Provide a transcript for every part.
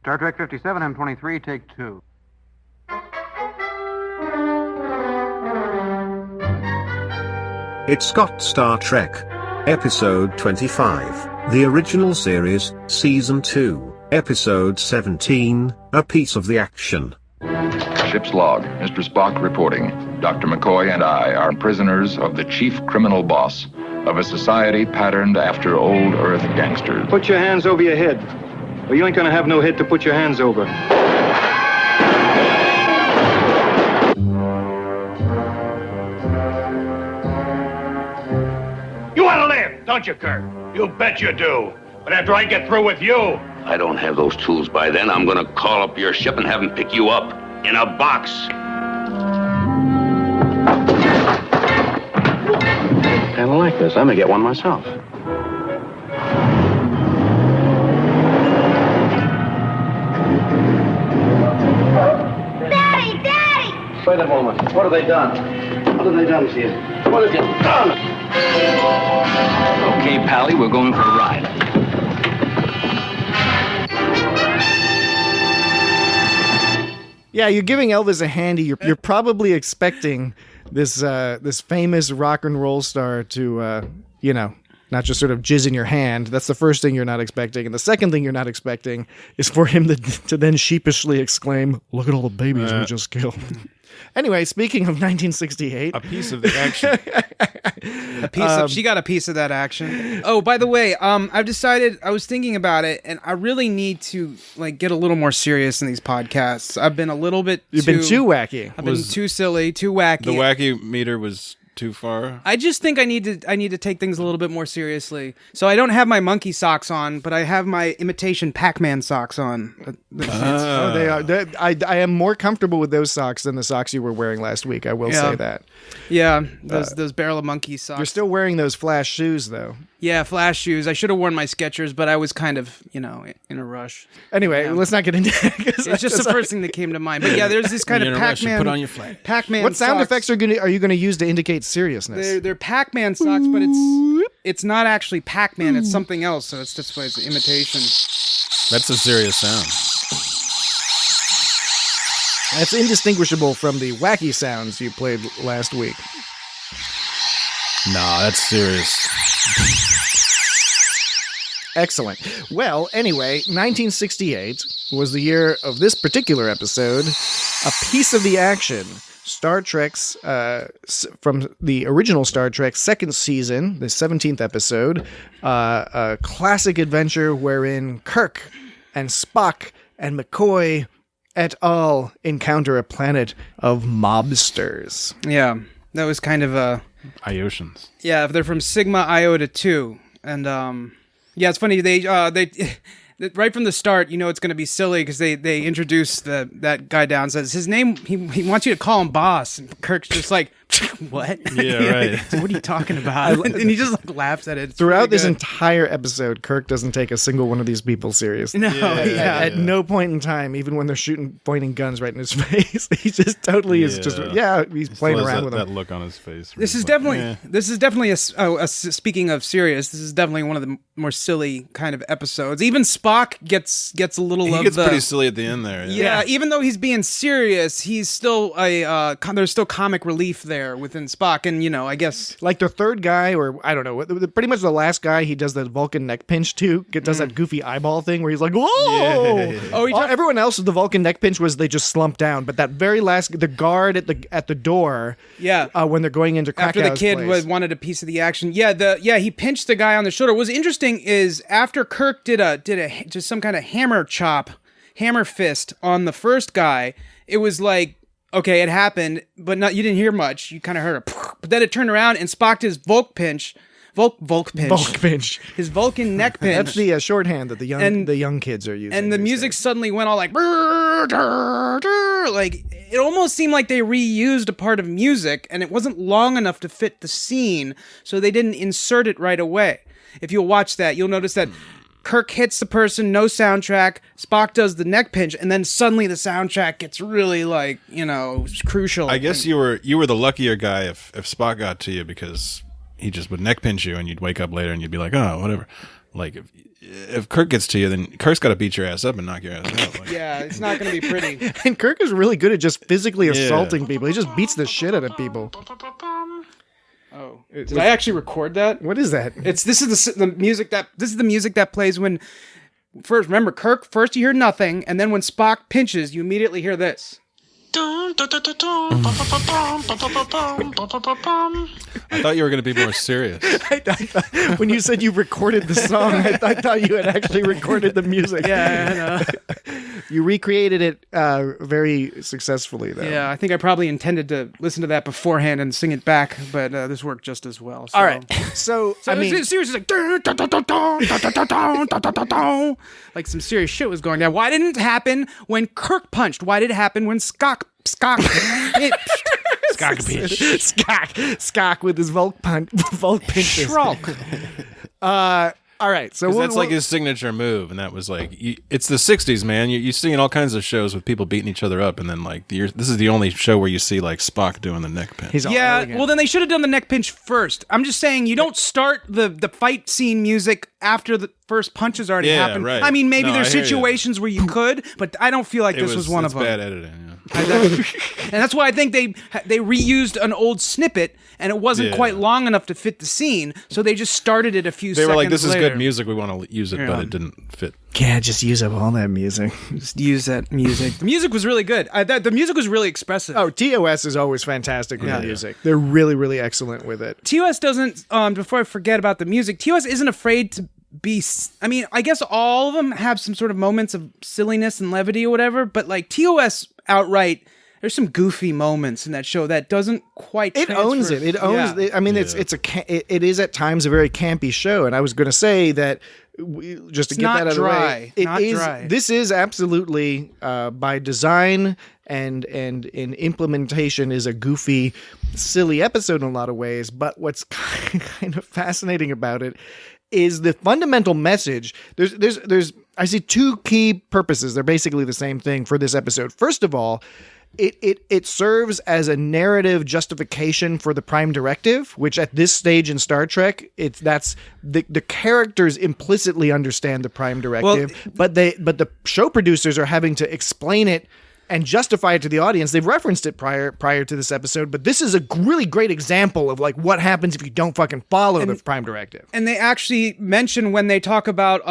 Star Trek 57, M23, take 2. It's got Star Trek. Episode 25, the original series, Season 2, Episode 17, A Piece of the Action. Ship's log. Mr. Spock reporting. Dr. McCoy and I are prisoners of the chief criminal boss of a society patterned after old Earth gangsters. Put your hands over your head, or you ain't gonna have no head to put your hands over. You want to live, don't you, Kirk? You bet you do. But after I get through with you... I don't have those tools by then. I'm gonna call up your ship and have them pick you up in a box. Kinda like this. I'm gonna get one myself. Daddy! Daddy! Wait a moment. What have they done? What have they done to you? What have you done? Okay, Pally, we're going for a ride. Yeah, you're giving Elvis a handy. You're probably expecting this famous rock and roll star to not just sort of jizz in your hand. That's the first thing you're not expecting. And the second thing you're not expecting is for him to then sheepishly exclaim, "Look at all the babies we just killed." Anyway, speaking of 1968, a piece of the action. She got a piece of that action. Oh, by the way, I've decided, I was thinking about it, and I really need to get a little more serious in these podcasts. I've been a little bit You've been too wacky. I've been too silly, too wacky. The wacky meter was too far. I just think I need to take things a little bit more seriously. So I don't have my monkey socks on, but I have my imitation Pac-Man socks on. Oh, they are. I am more comfortable with those socks than the socks you were wearing last week. I will say that. Yeah, those barrel of monkey socks. You're still wearing those Flash shoes, though. Yeah, Flash shoes. I should have worn my Skechers, but I was kind of, in a rush. Anyway, let's not get into it. It's just the first thing that came to mind. But yeah, there's this kind of Pac-Man. Put on your flag. Pac-Man. What sound socks. effects are you going to use to indicate seriousness? They're Pac-Man socks, but it's not actually Pac-Man. It's something else. So that's why it's an imitation. That's a serious sound. That's indistinguishable from the wacky sounds you played last week. Nah, that's serious. Excellent. Well, anyway, 1968 was the year of this particular episode, A Piece of the Action. Star Trek's, from the original Star Trek second season, the 17th episode, a classic adventure wherein Kirk and Spock and McCoy et al. Encounter a planet of mobsters. Yeah, that was kind of a... Iosians. Yeah, they're from Sigma Iota 2. And, yeah, it's funny, they right from the start, it's going to be silly because they introduce that guy down, says his name, he wants you to call him boss. And Kirk's just like, what? Yeah, right. What are you talking about? And he just laughs at it. It's Throughout really this good. entire episode, Kirk doesn't take a single one of these people seriously. No, At no point in time, even when they're pointing guns right in his face, he just totally is just, he's playing around with them. That look on his face. This is definitely speaking of serious, this is definitely one of the more silly kind of episodes. Even Spock gets a little He gets pretty silly at the end there. Yeah, even though he's being serious, he's still there's still comic relief there within Spock, and I guess like the third guy, or I don't know, pretty much the last guy, he does the Vulcan neck pinch to, does that goofy eyeball thing where he's like, whoa! Yeah. Oh, everyone else, the Vulcan neck pinch was they just slumped down, but that very last, the guard at the door, when they're going into Krakow's after the kid place. wanted a piece of the action, he pinched the guy on the shoulder. What's interesting is after Kirk did just some kind of hammer fist on the first guy, it was like, okay, it happened, but you didn't hear much. You kind of heard a, but then it turned around and Spock did his Volk pinch. His Vulcan neck pinch. That's the shorthand that the young kids are using. And the music suddenly went all like, like it almost seemed like they reused a part of music, and it wasn't long enough to fit the scene, so they didn't insert it right away. If you'll watch that, you'll notice that Kirk hits the person, no soundtrack. Spock does the neck pinch, and then suddenly the soundtrack gets really crucial. I guess you were the luckier guy if Spock got to you, because he just would neck pinch you and you'd wake up later and you'd be like, oh, whatever. like if Kirk gets to you, then Kirk's got to beat your ass up and knock your ass out. Like, Yeah, it's not going to be pretty. And Kirk is really good at just physically Yeah. assaulting people. He just beats the shit out of people. Oh, did I actually record that? What is that? This is the music that plays when first. Remember, Kirk. First, you hear nothing, and then when Spock pinches, you immediately hear this. I thought you were going to be more serious. When you said you recorded the song, I thought you had actually recorded the music. Yeah, I know. You recreated it very successfully, though. Yeah, I think I probably intended to listen to that beforehand and sing it back, but this worked just as well. So. All right. So I mean, it's seriously like some serious shit was going down. Why didn't it happen when Kirk punched? Why did it happen when Spock Skok with his Volk pinches. Shrulk. All right, so That's like his signature move, and that was like it's the '60s, man. You see in all kinds of shows with people beating each other up, and then like this is the only show where you see like Spock doing the neck pinch. He's all Yeah, elegant. well then they should have done the neck pinch first. I'm just saying you don't start the fight scene music after the first punch has already Yeah, happened. right. I mean, maybe No, there's I hear you. situations where you could, but I don't feel like this was one of them. Bad editing. Yeah. And that's why I think they reused an old snippet, and it wasn't Yeah. quite long enough to fit the scene, so they just started it a few They seconds were like, "This is later. good music. We want to use it," Yeah. but it didn't fit. Can't just use up all that music. Just use that music. The music was really good. The music was really expressive. Oh, TOS is always fantastic with Yeah. the music. They're really, really excellent with it. TOS doesn't, before I forget about the music, TOS isn't afraid to be, I mean, I guess all of them have some sort of moments of silliness and levity or whatever, but like TOS outright, there's some goofy moments in that show that doesn't quite It owns it. It owns. Yeah. It. I mean, it is at times a very campy show, and I was going to say that just to It's get not that out of the dry. way, it Not is. dry. This is absolutely by design and in implementation is a goofy, silly episode in a lot of ways. But what's kind of fascinating about it is the fundamental message. There's I see two key purposes. They're basically the same thing for this episode. First of all, it serves as a narrative justification for the Prime Directive, which at this stage in Star Trek, that's the characters implicitly understand the Prime Directive, but the show producers are having to explain it and justify it to the audience. They've referenced it prior to this episode, but this is a really great example of like what happens if you don't fucking follow the Prime Directive. And they actually mention when they talk about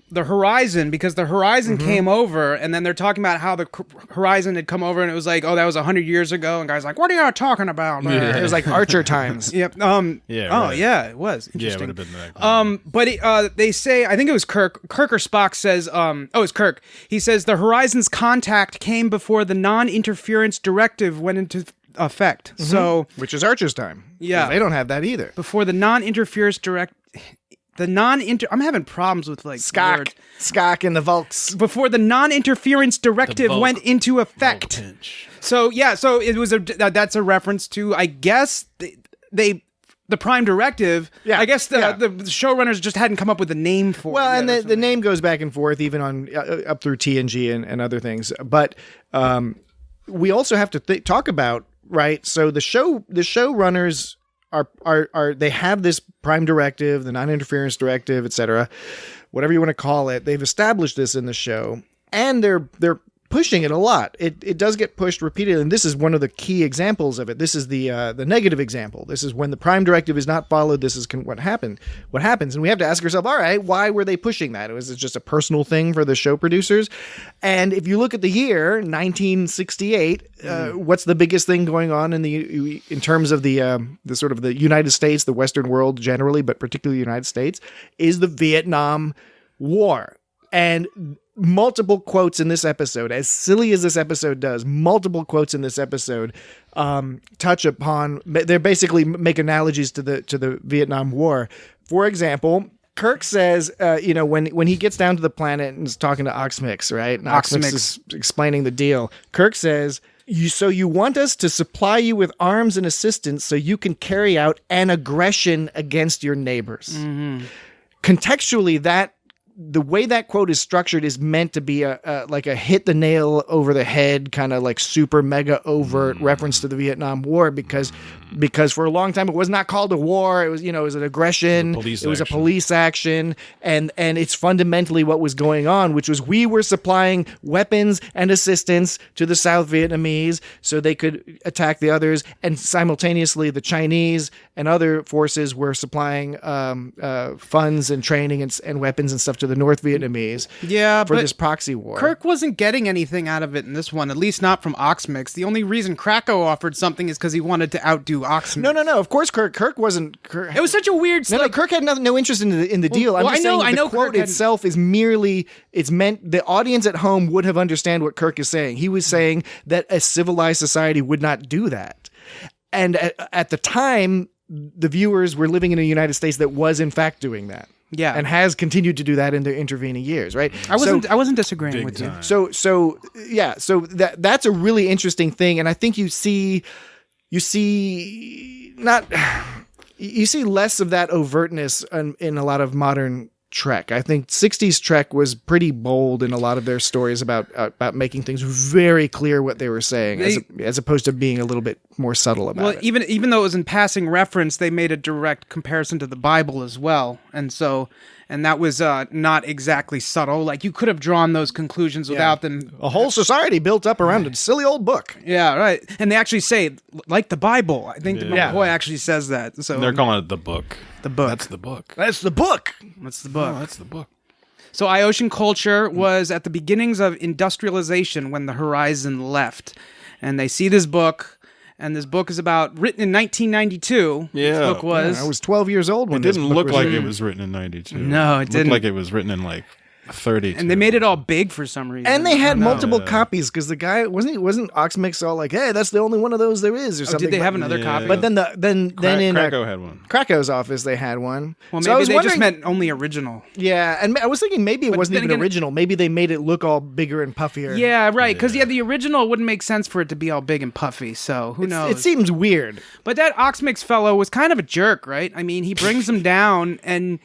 the Horizon, because the Horizon came over, and then they're talking about how the Horizon had come over, and it was like, oh, that was 100 years ago, and guys like, what are you talking about? It was like Archer times. Yep. Yeah, Oh, right. yeah, it was Yeah, it interesting. would have been that. But they say, I think it was Kirk or Spock says, it's Kirk. He says the Horizon's contact came before the non-interference directive went into effect. So Which is Archer's time. Yeah. They don't have that either. before the non-interference I'm having problems with like words. Skok and the Volks. Before the non-interference directive Volk- went into effect. Pinch. So yeah, so it was that's a reference to, I guess the Prime Directive. Yeah, I guess the yeah. showrunners just hadn't come up with a name for Well, it. and yet or the name goes back and forth even on up through TNG and other things. But we also have to talk about, right? So the showrunners are they have this Prime Directive, the non-interference directive, etc., whatever you want to call it. They've established this in the show, and they're pushing it a lot. It does get pushed repeatedly, and this is one of the key examples of it. This is the negative example. This is when the Prime Directive is not followed. This is what happens, and we have to ask ourselves, all right, why were they pushing that? Was it just a personal thing for the show producers? And if you look at the year 1968, what's the biggest thing going on in terms of the sort of the United States, the Western world generally, but particularly the United States, is the Vietnam War. And multiple quotes in this episode, as silly as this episode does, multiple quotes in this episode touch upon, they basically make analogies to the Vietnam War. For example, Kirk says, when he gets down to the planet and is talking to Oxmix, right? And Oxmix is explaining the deal. Kirk says, you want us to supply you with arms and assistance so you can carry out an aggression against your neighbors. Contextually, that the way that quote is structured is meant to be like a hit the nail over the head kind of like super mega overt reference to the Vietnam War because for a long time it was not called a war. It was, it was an aggression. It was a police action. And it's fundamentally what was going on, which was we were supplying weapons and assistance to the South Vietnamese so they could attack the others. And simultaneously the Chinese and other forces were supplying funds and training and weapons and stuff to the North Vietnamese for this proxy war. Kirk wasn't getting anything out of it in this one, at least not from Oxmix. The only reason Krakow offered something is because he wanted to outdo Oxmix. No. Of course, Kirk wasn't. It was such a weird. No, Kirk had no interest in the deal. I'm just saying the quote itself is merely. It's meant the audience at home would have understand what Kirk is saying. He was saying that a civilized society would not do that, and at the time, the viewers were living in a United States that was in fact doing that. Yeah, and has continued to do that in the intervening years, right? I wasn't disagreeing with you. So that's a really interesting thing, and I think you see less of that overtness in a lot of modern Trek. I think 60s Trek was pretty bold in a lot of their stories about making things very clear what they were saying, as opposed to being a little bit more subtle about it. Even though it was in passing reference, they made a direct comparison to the Bible as well, and that was not exactly subtle. Like, you could have drawn those conclusions without them. A whole society built up around a silly old book. Yeah, right. And they actually say, like the Bible. I think McCoy actually says that. So they're calling it the book. The book. That's the book. That's the book. That's the book. Oh, that's the book. So Iosian culture was at the beginnings of industrialization when the horizon left. And they see this book, and this book is written in 1992. Yeah. This book was. I was 12 years old when it didn't look like written. it was written in 92. No, it didn't. Looked like it was written in like 32. And they made it all big for some reason. And they had multiple copies because the guy wasn't Oxmix all like, hey, that's the only one of those there is or something. Did they have another copy? But then in Krakow had one. Krakow's office they had one. Well, so maybe they just meant only original. Yeah, and I was thinking maybe it wasn't even original. Maybe they made it look all bigger and puffier. Yeah, right. Because the original wouldn't make sense for it to be all big and puffy. So who knows? It seems weird. But that Oxmix fellow was kind of a jerk, right? I mean, he brings them down and.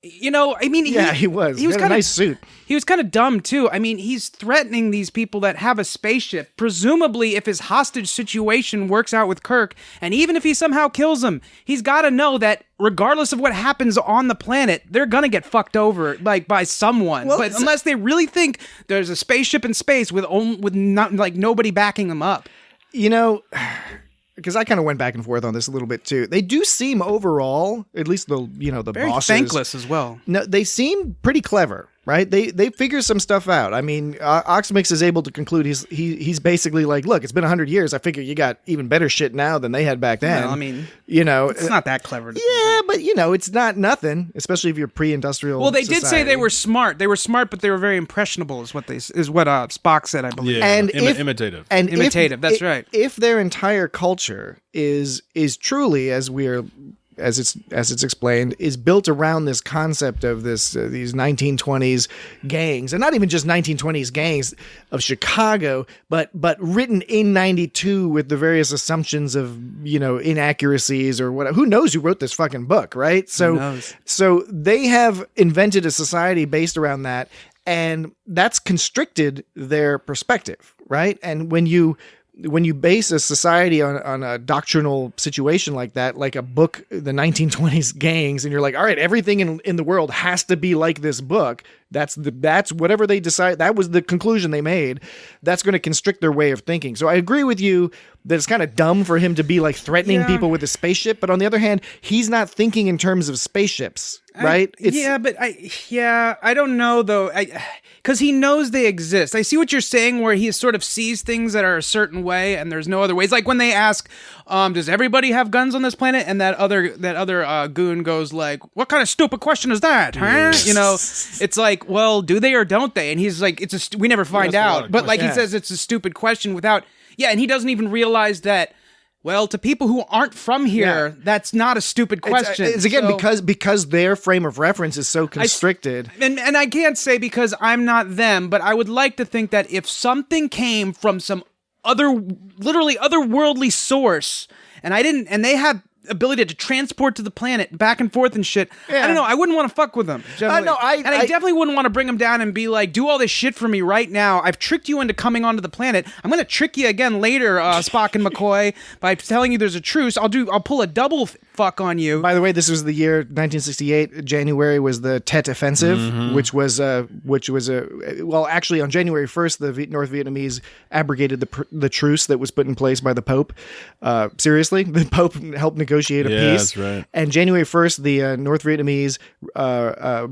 He was. He was kind of nice suit. He was kind of dumb too. I mean, he's threatening these people that have a spaceship. Presumably, if his hostage situation works out with Kirk, and even if he somehow kills them, he's got to know that regardless of what happens on the planet, they're gonna get fucked over by someone. Well, but unless they really think there's a spaceship in space with not like nobody backing them up, Because I kind of went back and forth on this a little bit too. They do seem overall, at least the very bosses, thankless as well. No, they seem pretty clever, right? They figure some stuff out. I mean, Oxmix is able to conclude he's basically like, look, it's been 100 years. I figure you got even better shit now than they had back then. Well, I mean, it's not that clever. But it's not nothing, especially if you're pre-industrial. Well, they society. did say they were smart. They were smart, but they were very impressionable. Is what Spock said, I believe. Yeah, and imitative. And imitative. That's right. If their entire culture is truly as it's explained, is built around this concept of these 1920s gangs, and not even just 1920s gangs of Chicago, but written in 92 with the various assumptions of inaccuracies or whatever. Who knows who wrote this fucking book, right? So they have invented a society based around that, and that's constricted their perspective, right? And when you base a society on a doctrinal situation like that, like a book, the 1920s gangs, and you're like, all right, everything in the world has to be like this book. That's whatever they decide. That was the conclusion they made. That's going to constrict their way of thinking. So I agree with you that it's kind of dumb for him to be like threatening people with a spaceship. But on the other hand, he's not thinking in terms of spaceships, right? I don't know though. Because he knows they exist. I see what you're saying, where he sort of sees things that are a certain way, and there's no other ways. Like when they ask, "Does everybody have guns on this planet?" and that other goon goes like, "What kind of stupid question is that?" Huh? It's like, well, do they or don't they? And he's like, we never find out. But like he says, it's a stupid question without, and he doesn't even realialize that. Well, to people who aren't from here, that's not a stupid question. It's again because their frame of reference is so constricted. And I can't say because I'm not them, but I would like to think that if something came from some literally otherworldly source, and they have ability to transport to the planet back and forth and shit. Yeah. I don't know. I wouldn't want to fuck with him. Generally. No, I definitely wouldn't want to bring him down and be like, do all this shit for me right now. I've tricked you into coming onto the planet. I'm going to trick you again later, Spock and McCoy, by telling you there's a truce. I'll pull a double fuck on you. By the way, this was the year 1968. January was the Tet Offensive, which was well, actually on January 1st, the North Vietnamese abrogated the truce that was put in place by the Pope. Seriously, the Pope helped negotiate a peace. That's right. And January 1st, the North Vietnamese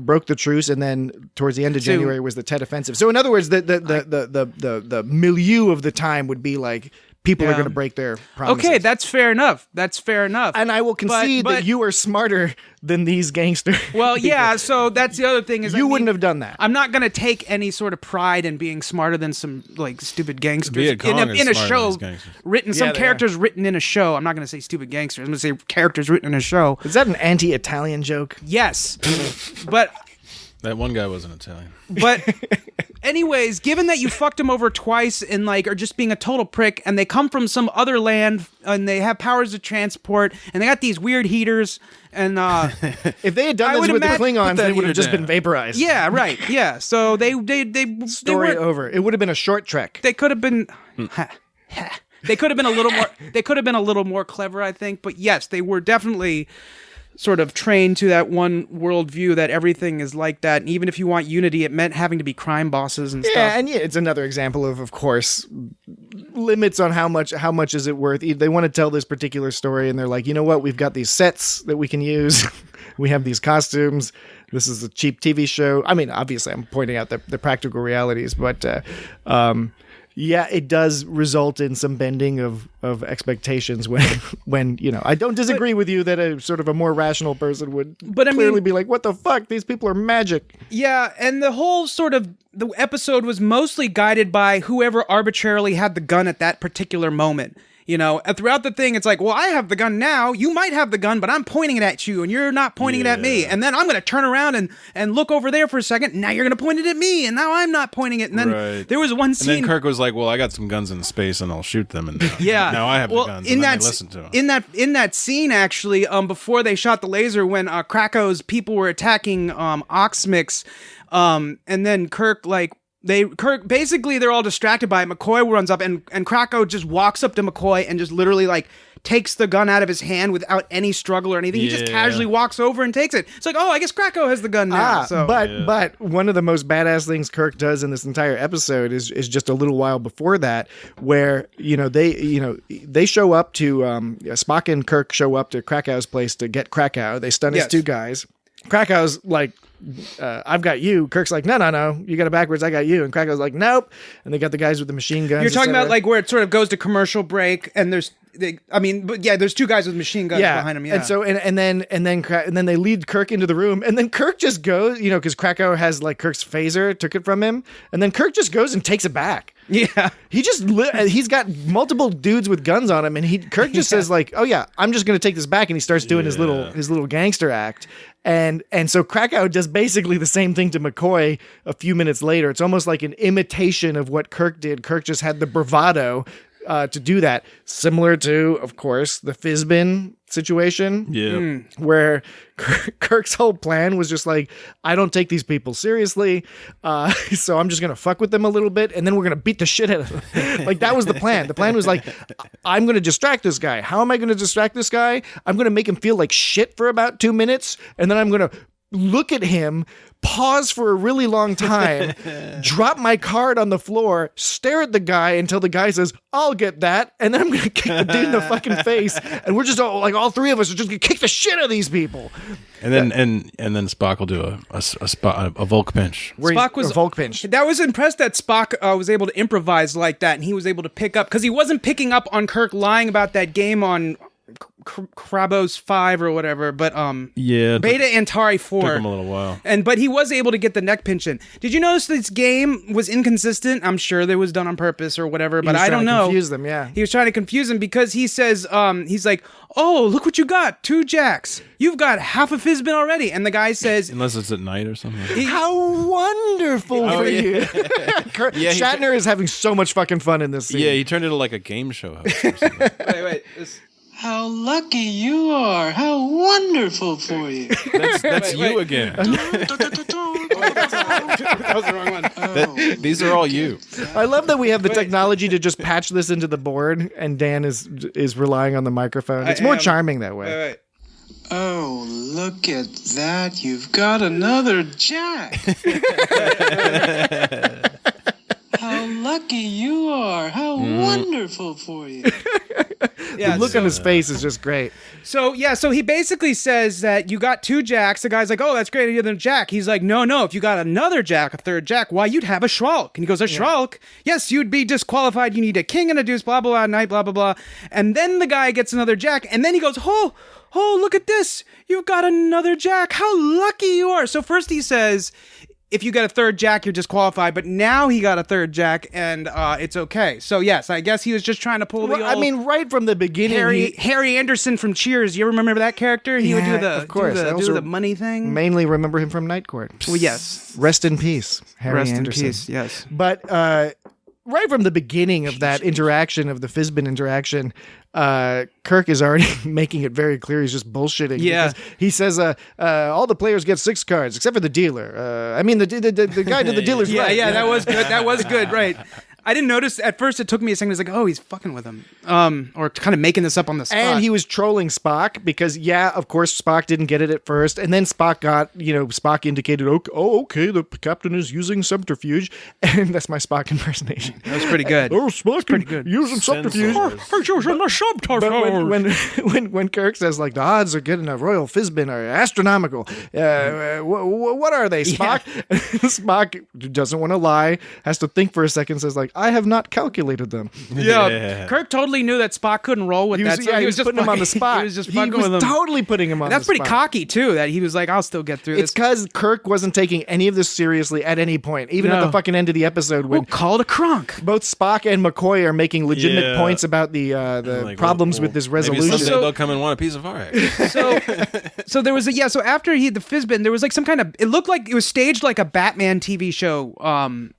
broke the truce, and then towards the end of January was the Tet Offensive. So in other words, the milieu of the time would be like, people are going to break their promises. Okay, that's fair enough. That's fair enough. And I will concede that you are smarter than these gangsters. Well, yeah, so that's the other thing is you wouldn't have done that. I'm not going to take any sort of pride in being smarter than some like stupid gangsters Viet Cong in is a smarter show than gangsters. written. Some they characters written in a show. I'm not going to say stupid gangsters. I'm going to say characters written in a show. Is that an anti-Italian joke? Yes, but That one guy wasn't Italian. But anyways, given that you fucked them over twice and like are just being a total prick, and they come from some other land and they have powers to transport and they got these weird heaters and if they had done this with the Klingons, they would have just been vaporized. Yeah, right. Yeah. So they story over. It would have been a short trek. They could have been they could have been a little more they could have been a little more clever, I think, but yes, they were definitely sort of trained to that one worldview that everything is like that, and even if you want unity, it meant having to be crime bosses and stuff. Yeah, and it's another example of course, limits on how much is it worth. They want to tell this particular story, and they're like, you know what? We've got these sets that we can use. We have these costumes. This is a cheap TV show. I mean, obviously, I'm pointing out the practical realities, but yeah, it does result in some bending of expectations when I don't disagree with you that a sort of a more rational person would clearly be like, what the fuck? These people are magic. Yeah, and the whole sort of the episode was mostly guided by whoever arbitrarily had the gun at that particular moment. And throughout the thing, it's like, well, I have the gun now. You might have the gun, but I'm pointing it at you, and you're not pointing it at me. And then I'm going to turn around and look over there for a second. Now you're going to point it at me, and now I'm not pointing it. And then there was one scene. And then Kirk was like, well, I got some guns in space, and I'll shoot them. And now I have the guns, and then they listen to him. In that scene, actually, before they shot the laser, when Krakow's people were attacking Oxmix, and then Kirk, basically they're all distracted by it. McCoy runs up and Krakow just walks up to McCoy and just literally takes the gun out of his hand without any struggle or anything. He just casually walks over and takes it. It's like, oh, I guess Krakow has the gun now. But one of the most badass things Kirk does in this entire episode is just a little while before that, where they show up to Spock and Kirk show up to Krakow's place to get Krakow. They stun his two guys. Krakow's like, I've got you. Kirk's like, no, you got it backwards. I got you. And Krakow's like, nope. And they got the guys with the machine guns. You're talking about where it sort of goes to commercial break, and there's two guys with machine guns behind him. Yeah. And so and then they lead Kirk into the room, and then Kirk just goes, because Krakow has Kirk's phaser, took it from him, and then Kirk just goes and takes it back. Yeah. He's got multiple dudes with guns on him, and Kirk just says oh yeah, I'm just going to take this back, and he starts doing his little gangster act. And so Krakow does basically the same thing to McCoy a few minutes later. It's almost like an imitation of what Kirk did. Kirk just had the bravado to do that. Similar to, of course, the Fizbin situation. Where Kirk's whole plan was just I don't take these people seriously, so I'm just going to fuck with them a little bit, and then we're going to beat the shit out of them. That was the plan. The plan was I'm going to distract this guy. How am I going to distract this guy? I'm going to make him feel like shit for about 2 minutes, and then I'm going to look at him, pause for a really long time, drop my card on the floor, stare at the guy until the guy says, I'll get that, and then I'm going to kick the dude in the fucking face, and we're just all three of us are just going to kick the shit out of these people. And then Spock will do a Volk pinch. Spock was Volk pinch. That was impressed that Spock was able to improvise like that, and he was able to pick up, because he wasn't picking up on Kirk lying about that game on Krabos 5 or whatever, but Beta Antari 4 took him a little while, but he was able to get the neck pinch in. Did you notice this game was inconsistent? I'm sure that was done on purpose or whatever, but I don't know. Confuse them, yeah. He was trying to confuse them because he says, he's like, oh, look what you got, 2 jacks. You've got half a Fizbin already, and the guy says, unless it's at night or something. How wonderful for you! Shatner is having so much fucking fun in this scene. Yeah, he turned into a game show host. Or something. wait. How lucky you are. How wonderful for you. That's you again. That was the wrong one. These are all you. I love that we have the technology to just patch this into the board, and Dan is relying on the microphone. It's more charming that way. Wait. Oh, look at that. You've got another jack. How lucky you are. How wonderful for you. The look on his face is just great. So he basically says that you got 2 jacks. The guy's like, oh, that's great, you're the jack. He's like, no, if you got another jack, a third jack, why, you'd have a shroud. And he goes, a shroud? Yes, you'd be disqualified. You need a king and a deuce, blah, blah, blah, knight, blah, blah, blah. And then the guy gets another jack, and then he goes, oh, look at this. You've got another jack. How lucky you are. So first he says, if you get a third jack, you're disqualified. But now he got a third jack, and it's okay. So yes, I guess he was just trying to pull the old... right from the beginning, Harry Anderson from Cheers. You remember that character? He would do of course. do the money thing. Mainly remember him from Night Court. Well, yes. Rest in peace, Harry Rest Anderson. in peace. Yes. But right from the beginning of that interaction, of the Fizbin interaction, Kirk is already making it very clear he's just bullshitting. Yeah. Because he says, all the players get 6 cards, except for the dealer. I mean, the guy to the dealer's right. Yeah, that was good. That was good, right. I didn't notice at first. It took me a second. I was like, "Oh, he's fucking with him," or kind of making this up on the spot. And he was trolling Spock because, of course, Spock didn't get it at first, and then Spock got, Spock indicated, okay, the captain is using subterfuge, and that's my Spock impersonation. That was pretty good. Spock, pretty good. Using subterfuge. But when Kirk says like the odds of getting a royal Fizbin are astronomical, what are they, Spock? Yeah. Spock doesn't want to lie, has to think for a second, says like, I have not calculated them. Yeah. Kirk totally knew that Spock couldn't roll with that. So he was just putting him on the spot. He was just fucking with him. Totally putting him on the spot. That's pretty cocky too, that he was like, I'll still get through this. It's because Kirk wasn't taking any of this seriously at any point, even at the fucking end of the episode when call it a crunk. Both Spock and McCoy are making legitimate points about the problems with this resolution. Maybe someday they'll come and want a piece of art. So there was so after the Fizbin, there was like some kind of, it looked like it was staged like a Batman TV show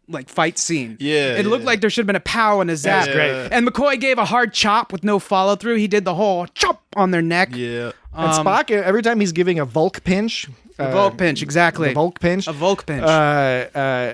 like fight scene. Yeah. It looked like there should have been a pow and a zap. That's great. And McCoy gave a hard chop with no follow through. He did the whole chop on their neck. Yeah. And Spock, every time he's giving a Volk pinch. A Volk pinch, exactly. A Volk pinch. A Volk pinch.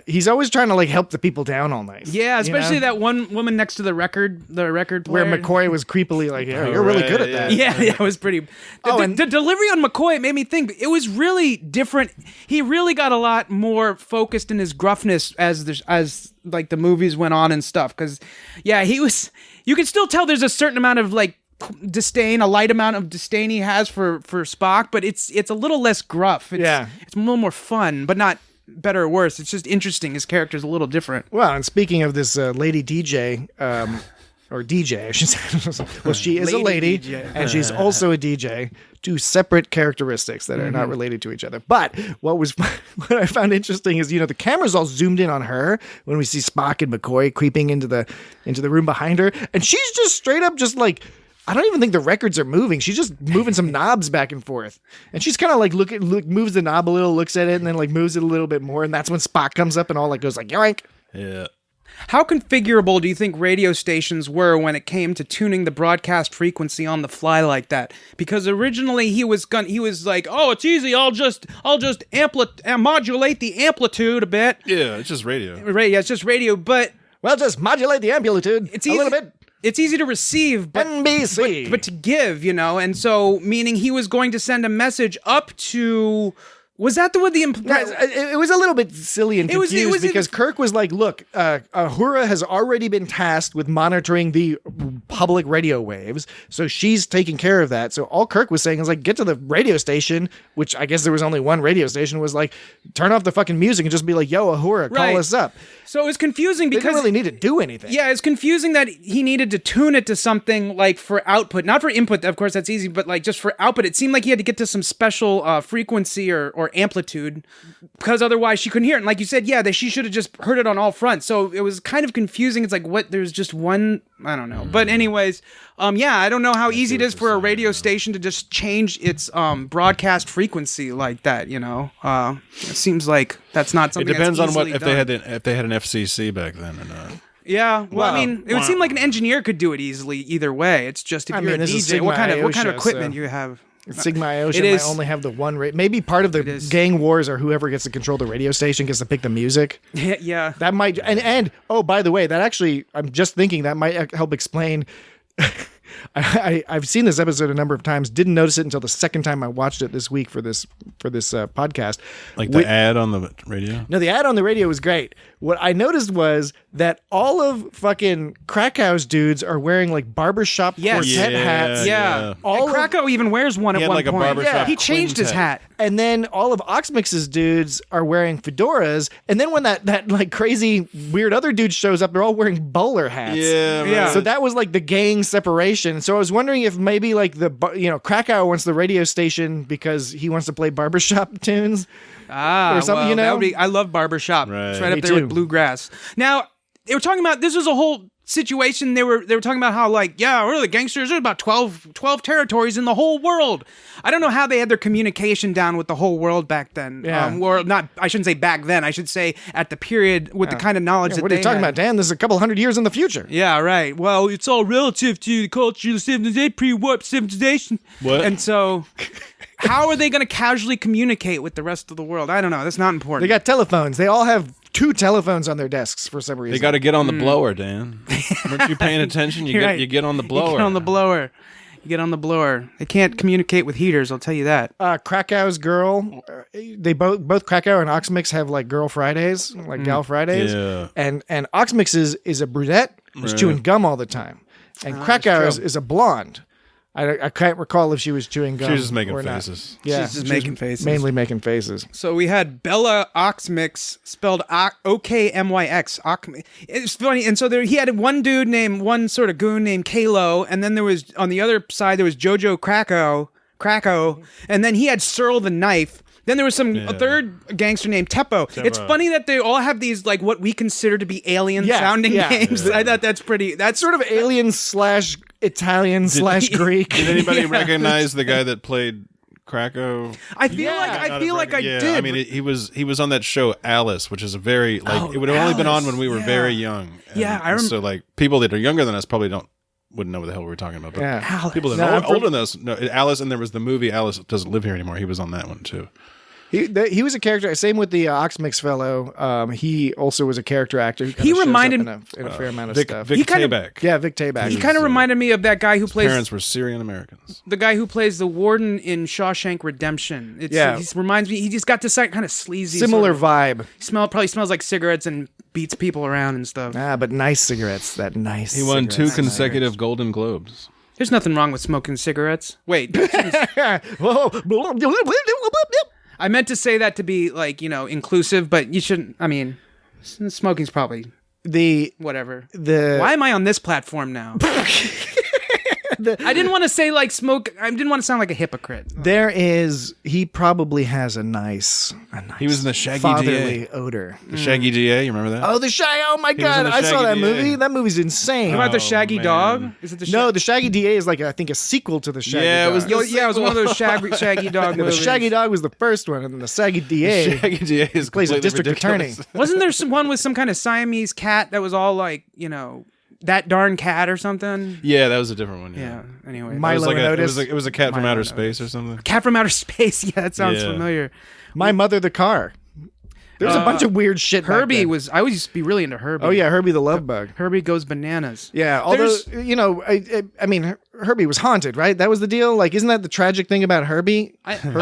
He's always trying to like help the people down all night. Yeah, especially that one woman next to the record player. Where McCoy was creepily like, you're really good at that. Yeah, it was pretty. The delivery on McCoy made me think it was really different. He really got a lot more focused in his gruffness as like the movies went on and stuff. Because he was. You can still tell there's a certain amount of like disdain, a light amount of disdain he has for Spock, but it's a little less gruff. It's a little more fun, but not better or worse. It's just interesting. His character's a little different. Well, and speaking of this lady DJ, or DJ, I should say. Well, she is a lady, DJ. And she's also a DJ. 2 separate characteristics that are not related to each other. But what I found interesting is, the camera's all zoomed in on her when we see Spock and McCoy creeping into the room behind her, and she's just straight up just like, I don't even think the records are moving. She's just moving some knobs back and forth. And she's kind of like moves the knob a little, looks at it, and then like moves it a little bit more. And that's when Spock comes up and all like goes like, yoink. Yeah. How configurable do you think radio stations were when it came to tuning the broadcast frequency on the fly like that? Because originally he was like, oh, it's easy. I'll just modulate the amplitude a bit. Yeah, it's just radio. Right, yeah, it's just radio, but just modulate the amplitude a little bit. It's easy to receive, but NBC. But to give, and so meaning he was going to send a message up to. Was that the it was a little bit silly and confused because Kirk was like, look, Uhura has already been tasked with monitoring the public radio waves, so she's taking care of that. So all Kirk was saying is like, get to the radio station, which I guess there was only one radio station, was like, turn off the fucking music and just be like, yo, Uhura, call us up. So it was confusing because... They didn't really need to do anything. Yeah, it's confusing that he needed to tune it to something like for output, not for input, of course, that's easy, but like just for output. It seemed like he had to get to some special frequency or amplitude because otherwise she couldn't hear it. And like you said, she should have just heard it on all fronts. So it was kind of confusing. It's like, what? There's just one... I don't know. But anyways, I don't know how easy it is for a radio station to just change its broadcast frequency like that, It seems like that's not something. It depends that's on easily if done. they had an FCC back then or not. Yeah, well, Wow. I mean, it would seem like an engineer could do it easily either way. It's just if I you're mean, a this is DJ, Sigma what kind of Iosha, equipment so- you have? Sigma Iosha It might is- only have the one maybe part of the is. gang wars or whoever gets to control the radio station gets to pick the music. Yeah. That might and oh, by the way, that actually I'm just thinking that might help explain. I've seen this episode a number of times. Didn't notice it until the second time I watched it this week for this podcast. Like the ad on the radio? No, the ad on the radio was great. What I noticed was that all of fucking Krakow's dudes are wearing like barbershop Yes. quartet hats. Yeah. All And of- Krakow even wears one He at had one like a point. barbershop He changed his quintet. hat. And then all of Oxmix's dudes are wearing fedoras. And then when that like crazy weird other dude shows up, they're all wearing bowler hats. Yeah, Yeah. right. So that was like the gang separation. So I was wondering if maybe like Krakow wants the radio station because he wants to play barbershop tunes. Or something, well, you know? that would be, I love barbershop. Right. It's right up Me there too. with bluegrass. Now, they were talking about, this was a whole situation. They were talking about how, like, yeah, we're the gangsters. There's about 12 territories in the whole world. I don't know how they had their communication down with the whole world back then. Yeah. Or not, I shouldn't say back then. I should say at the period with the kind of knowledge that What they are you talking had. about, Dan? This is a couple hundred years in the future. Yeah, right. Well, it's all relative to the culture, civilization, pre-warp civilization. What? And so, how are they going to casually communicate with the rest of the world? I don't know. That's not important. They got telephones. They all have 2 telephones on their desks for some reason. They got to get on the blower, Dan. Weren't you paying attention? You You're get right. you get on the blower. You get on the blower. You get on the blower. They can't communicate with heaters, I'll tell you that. Krakow's girl. They both Krakow and Oxmix have like girl Fridays, like gal Fridays. Yeah. And Oxmix is a brunette who's chewing gum all the time, and Krakow is a blonde. I can't recall if she was chewing gum. She was just making or not. faces. Yeah, She's just she was making faces. mainly making faces. So we had Bella Oxmix, spelled O-K-M-Y-X. It's funny. And so he had one sort of goon named Kalo, and then there was, on the other side, there was Jojo Krakow, and then he had Searle the Knife. Then there was a third gangster named Teppo. It's funny that they all have these, like, what we consider to be alien-sounding names. I thought that's pretty... That's Sort of alien / Italian / Greek. Did anybody recognize the guy that played Krakow? I feel like I did. I mean, he was on that show Alice, which is a very it would have only been on when we were very young. Yeah, I so like people that are younger than us probably wouldn't know what the hell we were talking about. But Yeah. people that No, are older than us know Alice, and there was the movie Alice Doesn't Live Here Anymore. He was on that one too. He was a character. Same with the Oxmix fellow. He also was a character actor. Who He reminded in a fair amount of Vic stuff. Vic kind of- Tayback. Yeah, Vic Tayback. He kind of reminded me of that guy who plays Parents were Syrian Americans. the guy who plays the warden in Shawshank Redemption. He reminds me. He just got this kind of sleazy, Similar sort of- vibe. Probably smells like cigarettes and beats people around and stuff. But nice cigarettes. That nice. He won 2 cigarettes. consecutive Golden Globes. There's nothing wrong with smoking cigarettes. Wait, Whoa. I meant to say that to be like, inclusive, but you shouldn't. I mean, smoking's probably whatever. Why am I on this platform now? I didn't want to say like smoke. I didn't want to sound like a hypocrite. He probably has a nice He was in the Shaggy fatherly DA. odor. The Shaggy DA, you remember that? Oh, oh my was in God. the I saw that Shaggy movie. DA. That movie's insane. How about the Shaggy man. Dog? Is it the No, the Shaggy DA is like, I think, a sequel to the Shaggy Yeah, it Dog. was the Yeah, it was one of those Shaggy Dog The movies. Shaggy Dog was the first one, and then the Shaggy DA Shaggy DA is plays a completely district ridiculous. attorney. Wasn't there one with some kind of Siamese cat that was all like, that darn cat or something? Yeah, that was a different one. Yeah. Anyway, It was Milo like and it Otis. was a cat from Milo outer and space or something. Cat from Outer Space. Yeah, that sounds Yeah. familiar. My Mother the Car. There's a bunch of weird shit. back Herbie then. I always used to be really into Herbie. Oh yeah, Herbie the Love Bug. Herbie Goes Bananas. Yeah, although There's- I mean, Herbie was haunted, right? That was the deal. Like, isn't that the tragic thing about Herbie? Isn't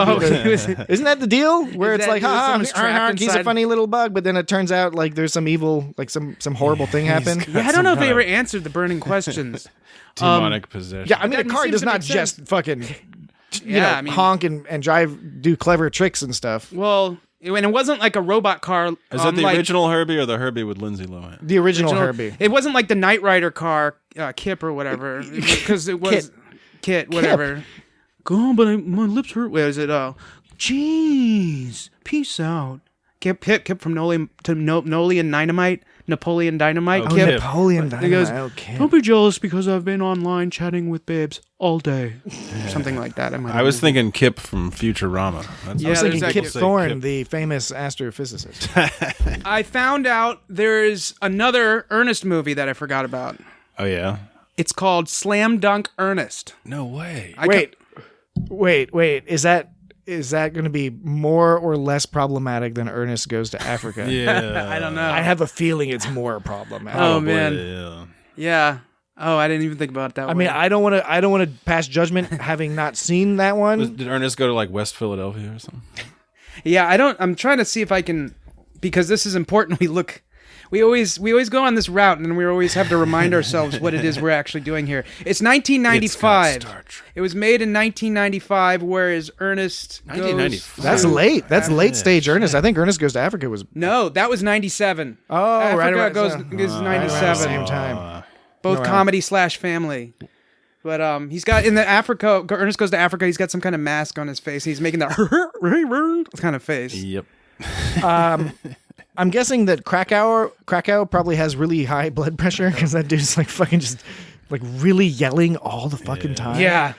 that the deal? Where Is it's that like, he was ha, someone's trapped he's a inside- funny little bug, but then it turns out like there's some evil, like some horrible thing happened. Yeah, I don't know if they ever answered the burning questions. Demonic possession. Yeah, I mean, a That car seems does to not make sense. just fucking, Yeah, I mean- honk and drive, do clever tricks and stuff. Well, and it wasn't like a robot car. Is that the like, original Herbie or the Herbie with Lindsay Lohan? The original Herbie. It wasn't like the Knight Rider car, Kip or whatever, because it was Kit, whatever. Go on, but my lips hurt. Where is it? Jeez, peace out. Kip from Napoleon Dynamite. Oh, Kip. Napoleon He goes, Dynamite. Okay. don't be jealous because I've been online chatting with babes all day. Something like that. I was thinking Kip from Futurama. That's I was thinking there's Kip that- Thorne, the famous astrophysicist. I found out there's another Ernest movie that I forgot about. Oh yeah. It's called Slam Dunk Ernest. No way. Wait. Is that going to be more or less problematic than Ernest Goes to Africa? Yeah. I don't know. I have a feeling it's more problematic. Oh, boy, man. Yeah. Yeah. Oh, I didn't even think about it that way. I mean, I don't want to pass judgment having not seen that one. Did Ernest go to like West Philadelphia or something? Yeah, I'm trying to see if I can, because this is important. We always go on this route, and we always have to remind ourselves what it is we're actually doing here. It's 1995. It's got Star Trek. It was made in 1995, whereas Ernest 1995. That's late. That's late stage Ernest. I think Ernest Goes to Africa was No, that was 97. Oh, Africa right. goes Right is around 97. the same time. Both Wow. comedy / family. But he's got in the Africa. Ernest Goes to Africa. He's got some kind of mask on his face. He's making that kind of face. Yep. I'm guessing that Krakow probably has really high blood pressure because that dude's like fucking just like really yelling all the fucking time. Yeah.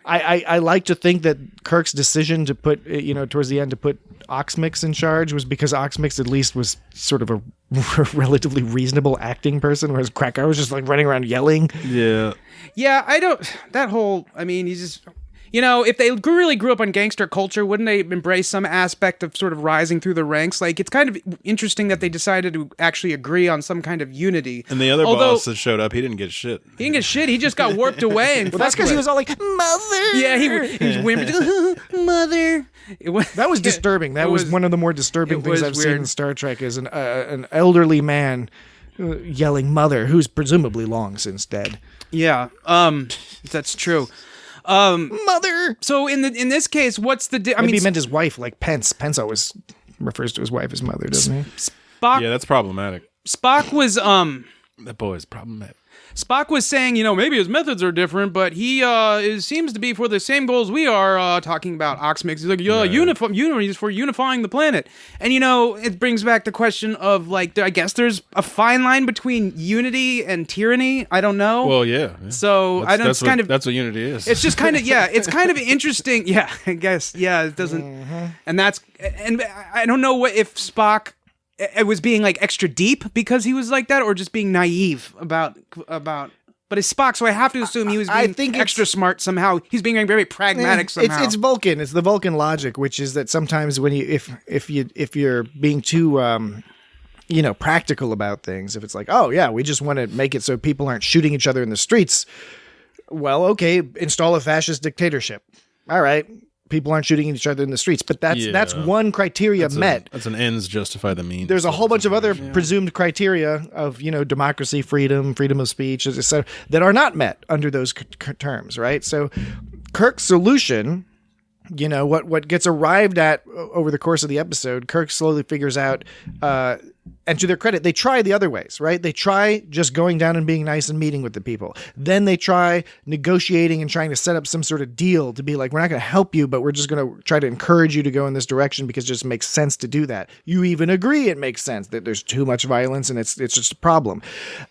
I like to think that Kirk's decision to put, towards the end to put Oxmix in charge was because Oxmix at least was sort of a relatively reasonable acting person, whereas Krakow was just like running around yelling. Yeah. Yeah, he's just, if they really grew up on gangster culture, wouldn't they embrace some aspect of sort of rising through the ranks? Like, it's kind of interesting that they decided to actually agree on some kind of unity. And the other boss that showed up, he didn't get shit. He didn't get shit. He just got warped away. And Well, that's because he was all like, "Mother." Yeah, he was whimpering, "Mother." That was disturbing. That was one of the more disturbing things I've seen in Star Trek is an elderly man yelling "Mother," who's presumably long since dead. Yeah, that's true. Mother. So in this case, what's the? Maybe he meant his wife, like Pence. Pence always refers to his wife as mother, doesn't he? Spock. Yeah, that's problematic. Spock was That boy is problematic. Spock was saying, maybe his methods are different, but he seems to be for the same goals we are, talking about Oxmix. He's like, unity is for unifying the planet. And, it brings back the question of, like, I guess there's a fine line between unity and tyranny. I don't know. Well, yeah. So, that's what unity is. It's just kind of, it's kind of interesting. Yeah, I guess. Yeah, it doesn't. And I don't know if Spock... It was being like extra deep because he was like that, or just being naive about. But it's Spock, so I have to assume he was being extra smart somehow. He's being very pragmatic somehow. It's Vulcan. It's the Vulcan logic, which is that sometimes when if you're being too practical about things, if it's like, oh yeah, we just want to make it so people aren't shooting each other in the streets. Well, okay, install a fascist dictatorship. All right. People aren't shooting each other in the streets, but that's one criteria met. That's an ends justify the means. There's a whole bunch of other presumed criteria of democracy, freedom of speech, etc., that are not met under those terms, right? So Kirk's solution, what gets arrived at over the course of the episode, Kirk slowly figures out. And to their credit, they try the other ways, right? They try just going down and being nice and meeting with the people. Then they try negotiating and trying to set up some sort of deal to be like, we're not going to help you, but we're just going to try to encourage you to go in this direction because it just makes sense to do that. You even agree it makes sense that there's too much violence and it's just a problem.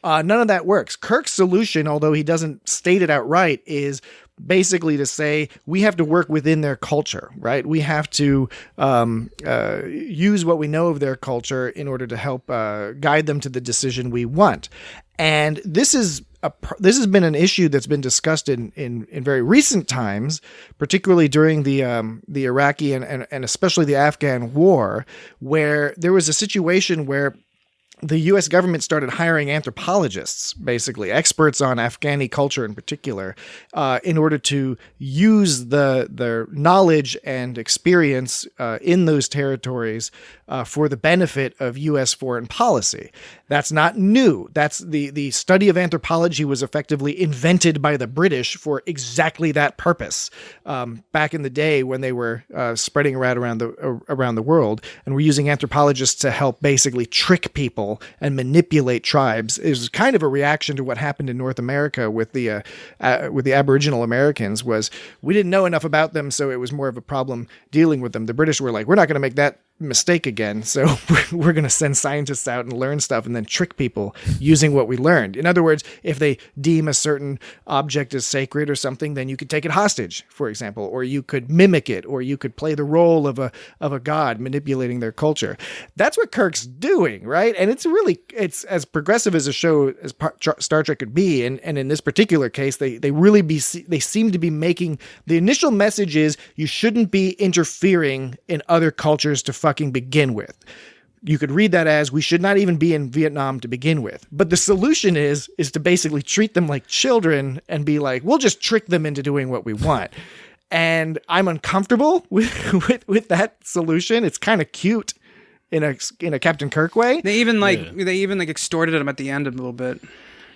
None of that works. Kirk's solution, although he doesn't state it outright, is basically to say we have to work within their culture, right? We have to use what we know of their culture in order to help guide them to the decision we want. And this has been an issue that's been discussed in very recent times, particularly during the Iraqi and especially the Afghan war, where there was a situation where the U.S. government started hiring anthropologists, basically experts on Afghani culture in particular, in order to use their knowledge and experience in those territories for the benefit of U.S. foreign policy. That's not new. That's the study of anthropology was effectively invented by the British for exactly that purpose back in the day when they were spreading around the world, and were using anthropologists to help basically trick people and manipulate tribes. It was kind of a reaction to what happened in North America with the Aboriginal Americans. Was we didn't know enough about them, so it was more of a problem dealing with them. The British were like, we're not going to make that mistake again. So we're going to send scientists out and learn stuff and then trick people using what we learned. In other words, if they deem a certain object as sacred or something, then you could take it hostage, for example, or you could mimic it, or you could play the role of a god manipulating their culture. That's what Kirk's doing, right? And it's as progressive as a show as Star Trek could be. And in this particular case, they seem to be making the initial message is you shouldn't be interfering in other cultures to fucking begin with. You could read that as we should not even be in Vietnam to begin with. But the solution is to basically treat them like children and be like, we'll just trick them into doing what we want. And I'm uncomfortable with that solution. It's kind of cute in a Captain Kirk way. They even extorted him at the end a little bit.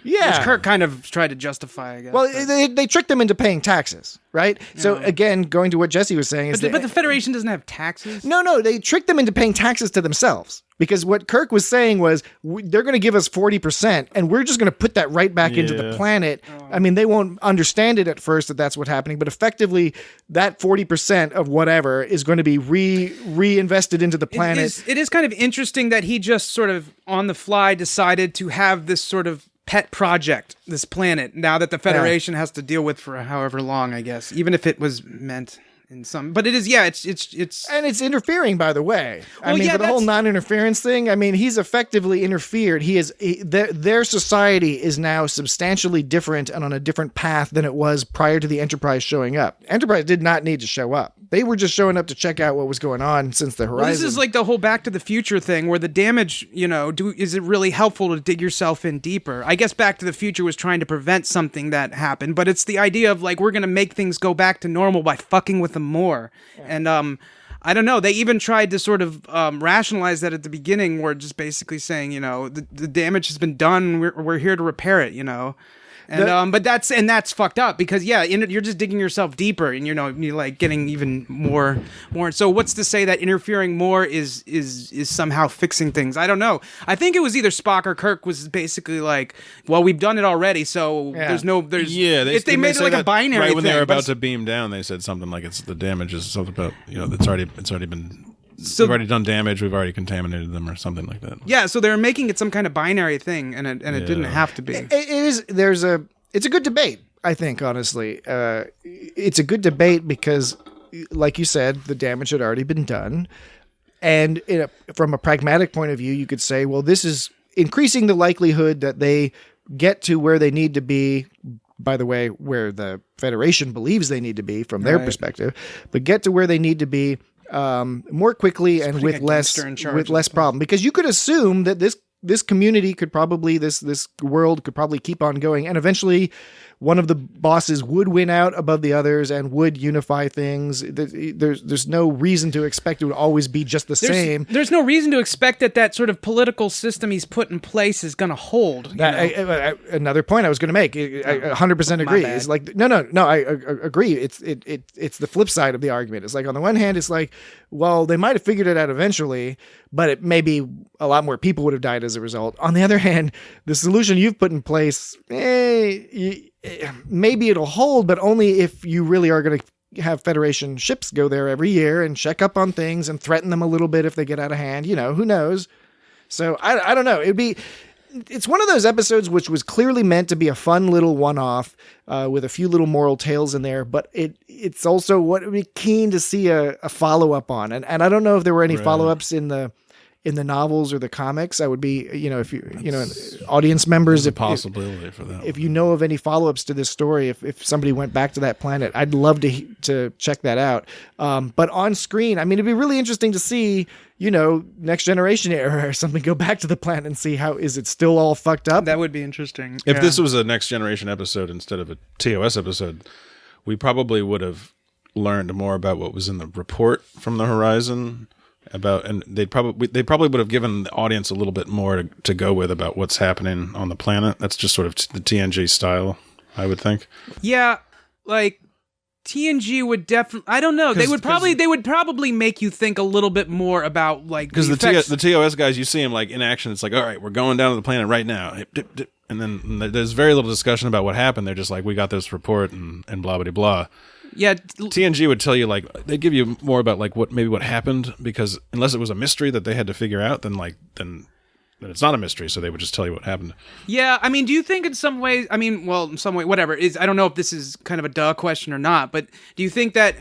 Yeah. Which Kirk kind of tried to justify, I guess. Well, they tricked them into paying taxes, right? Yeah. So again, going to what Jesse was saying is but the Federation doesn't have taxes? No, they tricked them into paying taxes to themselves. Because what Kirk was saying was they're going to give us 40% and we're just going to put that right back into the planet. I mean, they won't understand it at first that that's what's happening, but effectively that 40% of whatever is going to be reinvested into the planet. It is kind of interesting that he just sort of on the fly decided to have this sort of pet project, this planet, now that the Federation has to deal with for however long, I guess, even if it was meant in some, but it is, it's and it's interfering, by the way. For the whole non-interference thing, I mean, he's effectively interfered. Their society is now substantially different and on a different path than it was prior to the Enterprise showing up. Enterprise did not need to show up. They were just showing up to check out what was going on since the horizon. Well, this is like the whole Back to the Future thing where the damage, is it really helpful to dig yourself in deeper? I guess Back to the Future was trying to prevent something that happened, but it's the idea of like, we're going to make things go back to normal by fucking with them more. Yeah. And I don't know. They even tried to sort of rationalize that at the beginning, where just basically saying, the damage has been done. We're here to repair it, And but that's fucked up because you're just digging yourself deeper and you're like getting even more. So what's to say that interfering more is somehow fixing things? I don't know. I think it was either Spock or Kirk was basically like, well, we've done it already, so there's they made it like a binary right when thing, they were about to beam down. They said something like it's the damage is something about it's already been. So, we've already done damage. We've already contaminated them, or something like that. Yeah, so they're making it some kind of binary thing, and it didn't have to be. It's a good debate. I think honestly, it's a good debate because, like you said, the damage had already been done, and from a pragmatic point of view, you could say, well, this is increasing the likelihood that they get to where they need to be. By the way, where the Federation believes they need to be from their perspective, but get to where they need to be. More quickly and with less problem, because you could assume that this community could probably this world could probably keep on going, and eventually one of the bosses would win out above the others and would unify things. There's no reason to expect it would always be just the same. There's no reason to expect that sort of political system he's put in place is going to hold. Another point I was going to make. I 100% agree. It's like no. I agree. It's the flip side of the argument. It's like on the one hand, it's like, well, they might have figured it out eventually, but it maybe a lot more people would have died as a result. On the other hand, the solution you've put in place, maybe it'll hold, but only if you really are going to have Federation ships go there every year and check up on things and threaten them a little bit if they get out of hand. Who knows? So I don't know. It's one of those episodes which was clearly meant to be a fun little one-off with a few little moral tales in there, but it's also what would be keen to see a follow-up on. And I don't know if there were any follow-ups in the novels or the comics. I would be, if audience members, possibility for that. If you know of any follow-ups to this story, if somebody went back to that planet, I'd love to check that out. But on screen, I mean, it'd be really interesting to see, Next Generation era or something, go back to the planet and see how is it still all fucked up. That would be interesting. If this was a Next Generation episode instead of a TOS episode, we probably would have learned more about what was in the report from the horizon. And they probably would have given the audience a little bit more to go with about what's happening on the planet. That's just sort of the TNG style, I would think. Yeah, like TNG would definitely. I don't know. They would probably make you think a little bit more about like because the TOS guys, you see them like in action. It's like, all right, we're going down to the planet right now, and then there's very little discussion about what happened. They're just like, we got this report and blah blah blah. Yeah, TNG would tell you like they give you more about like what happened, because unless it was a mystery that they had to figure out, then it's not a mystery, so they would just tell you what happened. Yeah, I mean, do you think in some ways, in some way, whatever, I don't know if this is kind of a duh question or not, but do you think that,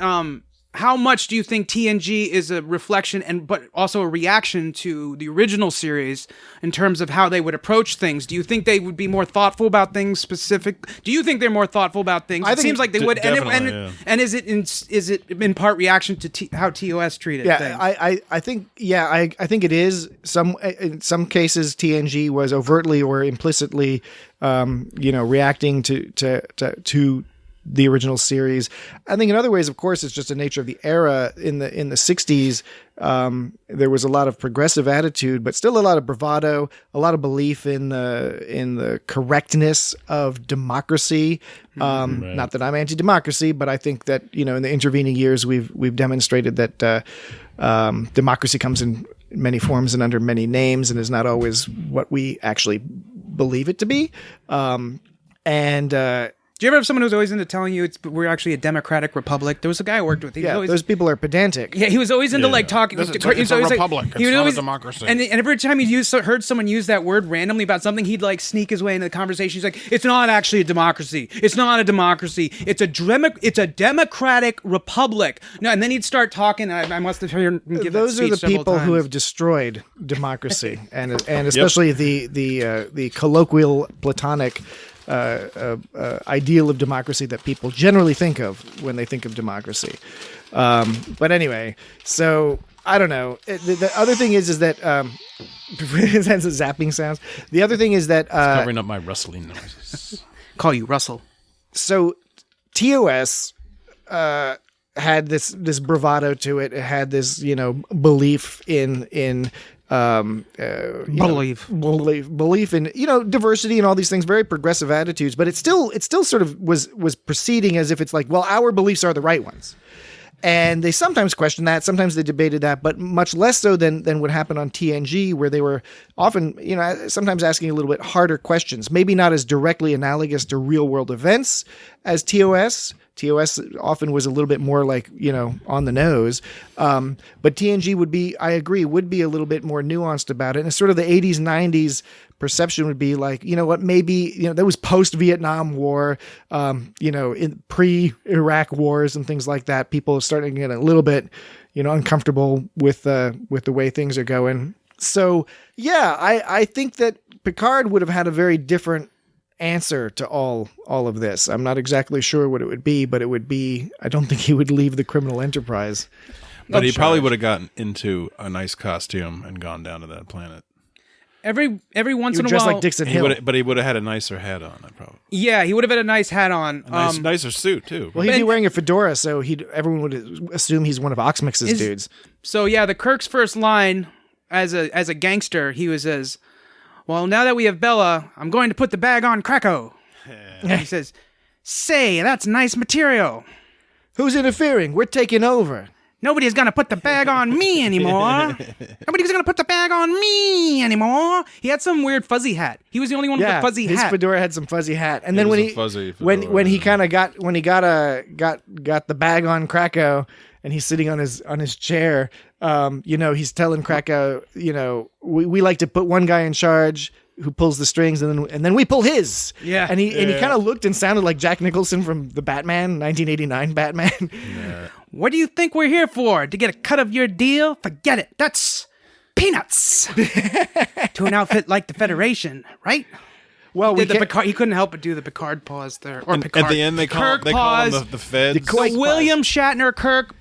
how much do you think TNG is a reflection but also a reaction to the original series in terms of how they would approach things? Do you think they would be more thoughtful about things specific? Do you think they're more thoughtful about things? It seems like they would. And is it in part reaction to how TOS treated things? I think it is. In some cases, TNG was overtly or implicitly, reacting to the original series. I think in other ways, of course, it's just the nature of the era. In the 60s, there was a lot of progressive attitude, but still a lot of bravado, a lot of belief in the correctness of democracy. Right. Not that I'm anti-democracy, but I think that in the intervening years we've demonstrated that democracy comes in many forms and under many names, and is not always what we actually believe it to be. Do you ever have someone who's always into telling you we're actually a democratic republic? There was a guy I worked with. Those people are pedantic. Yeah, he was always into like talking. It's a republic. It's not a democracy. And every time he heard someone use that word randomly about something, he'd like sneak his way into the conversation. He's like, "It's not actually a democracy. It's not a democracy. It's a democratic republic." No, and then he'd start talking. And I must have heard him give Those that are the speech people who have destroyed democracy, and especially the colloquial platonic ideal of democracy that people generally think of when they think of democracy. But anyway, so I don't know. The other thing is that that's a zapping sounds. The other thing is that covering up my rustling noises. Call you Russell. So TOS had this bravado to it. It had this belief in belief in diversity and all these things, very progressive attitudes, but it still sort of was proceeding as if it's like, well, our beliefs are the right ones. And they sometimes questioned that, sometimes they debated that, but much less so than would happen on TNG, where they were often, sometimes asking a little bit harder questions, maybe not as directly analogous to real world events as TOS. TOS often was a little bit more like, on the nose. But TNG would be a little bit more nuanced about it. And it's sort of the 80s, 90s perception would be like, maybe, that was post-Vietnam War, in pre-Iraq wars and things like that. People are starting to get a little bit, uncomfortable with the way things are going. So, yeah, I think that Picard would have had a very different answer to all of this. I'm not exactly sure what it would be, but it would be, I don't think he would leave the criminal enterprise. But he probably would have gotten into a nice costume and gone down to that planet. Every once in a dressed while, like Dixon Hill. But he would have had a nicer hat on, probably. Yeah, he would have had a nice hat on. A nicer suit, too. Well, he'd be wearing a fedora, so everyone would assume he's one of Oxmix's dudes. So, yeah, the Kirk's first line as a gangster, he was as, "Well, now that we have Bella, I'm going to put the bag on Krakow." He says, "Say, that's nice material. Who's interfering? We're taking over. Nobody's going to put the bag on me anymore. Nobody's going to put the bag on me anymore." He had some weird fuzzy hat. He was the only one with a fuzzy hat. His fedora had some fuzzy hat. And then when he kind of got the bag on Krakow and he's sitting on his chair, he's telling Krakow, we like to put one guy in charge who pulls the strings, and then we pull his. Yeah. And he kind of looked and sounded like Jack Nicholson from the Batman, 1989 Batman. Yeah. "What do you think we're here for? To get a cut of your deal? Forget it. That's peanuts to an outfit like the Federation, right?" Well, he couldn't help but do the Picard pause there. Or Picard. At the end, they call him the Feds. So William Shatner, Kirk,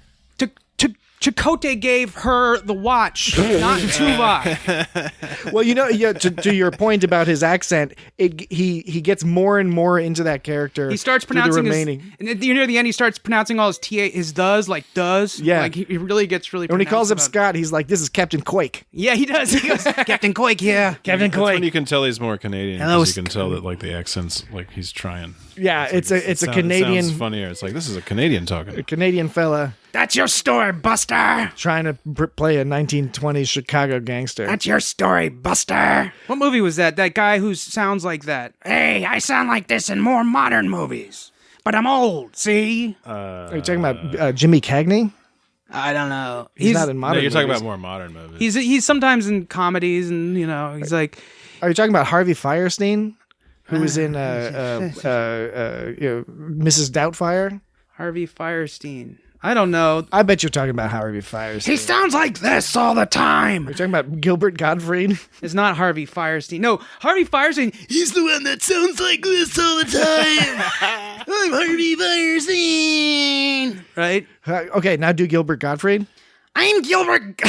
Chakotay gave her the watch, not Tuvok. Well, to your point about his accent, he gets more and more into that character. He starts pronouncing near the end. He starts pronouncing all his does like does. Yeah, like he really gets really. And when he calls up Scott, he's like, "This is Captain Quake." Yeah, he does. He goes, "Captain Quake, yeah, Captain That's Quake." when you can tell he's more Canadian. Hello, You can tell that like the accent's like he's trying. Yeah, it's a Canadian. It sounds funnier. It's like this is a Canadian talking. A Canadian fella. "That's your story, Buster." Trying to play a 1920s Chicago gangster. "That's your story, Buster." What movie was that? That guy who sounds like that. "Hey, I sound like this in more modern movies. but I'm old. See? Are you talking about Jimmy Cagney? I don't know. He's not in modern. No, you're talking movies. about more modern movies. He's sometimes in comedies, and he's like. Are you talking about Harvey Firestein, who was in Mrs. Doubtfire? Harvey Firestein. I don't know. I bet you're talking about Harvey Firestein. He sounds like this all the time. You're talking about Gilbert Gottfried? It's not Harvey Firestein. No, Harvey Firestein, he's the one that sounds like this all the time. I'm Harvey Firestein. Right? Okay, now do Gilbert Gottfried. I'm Gilbert.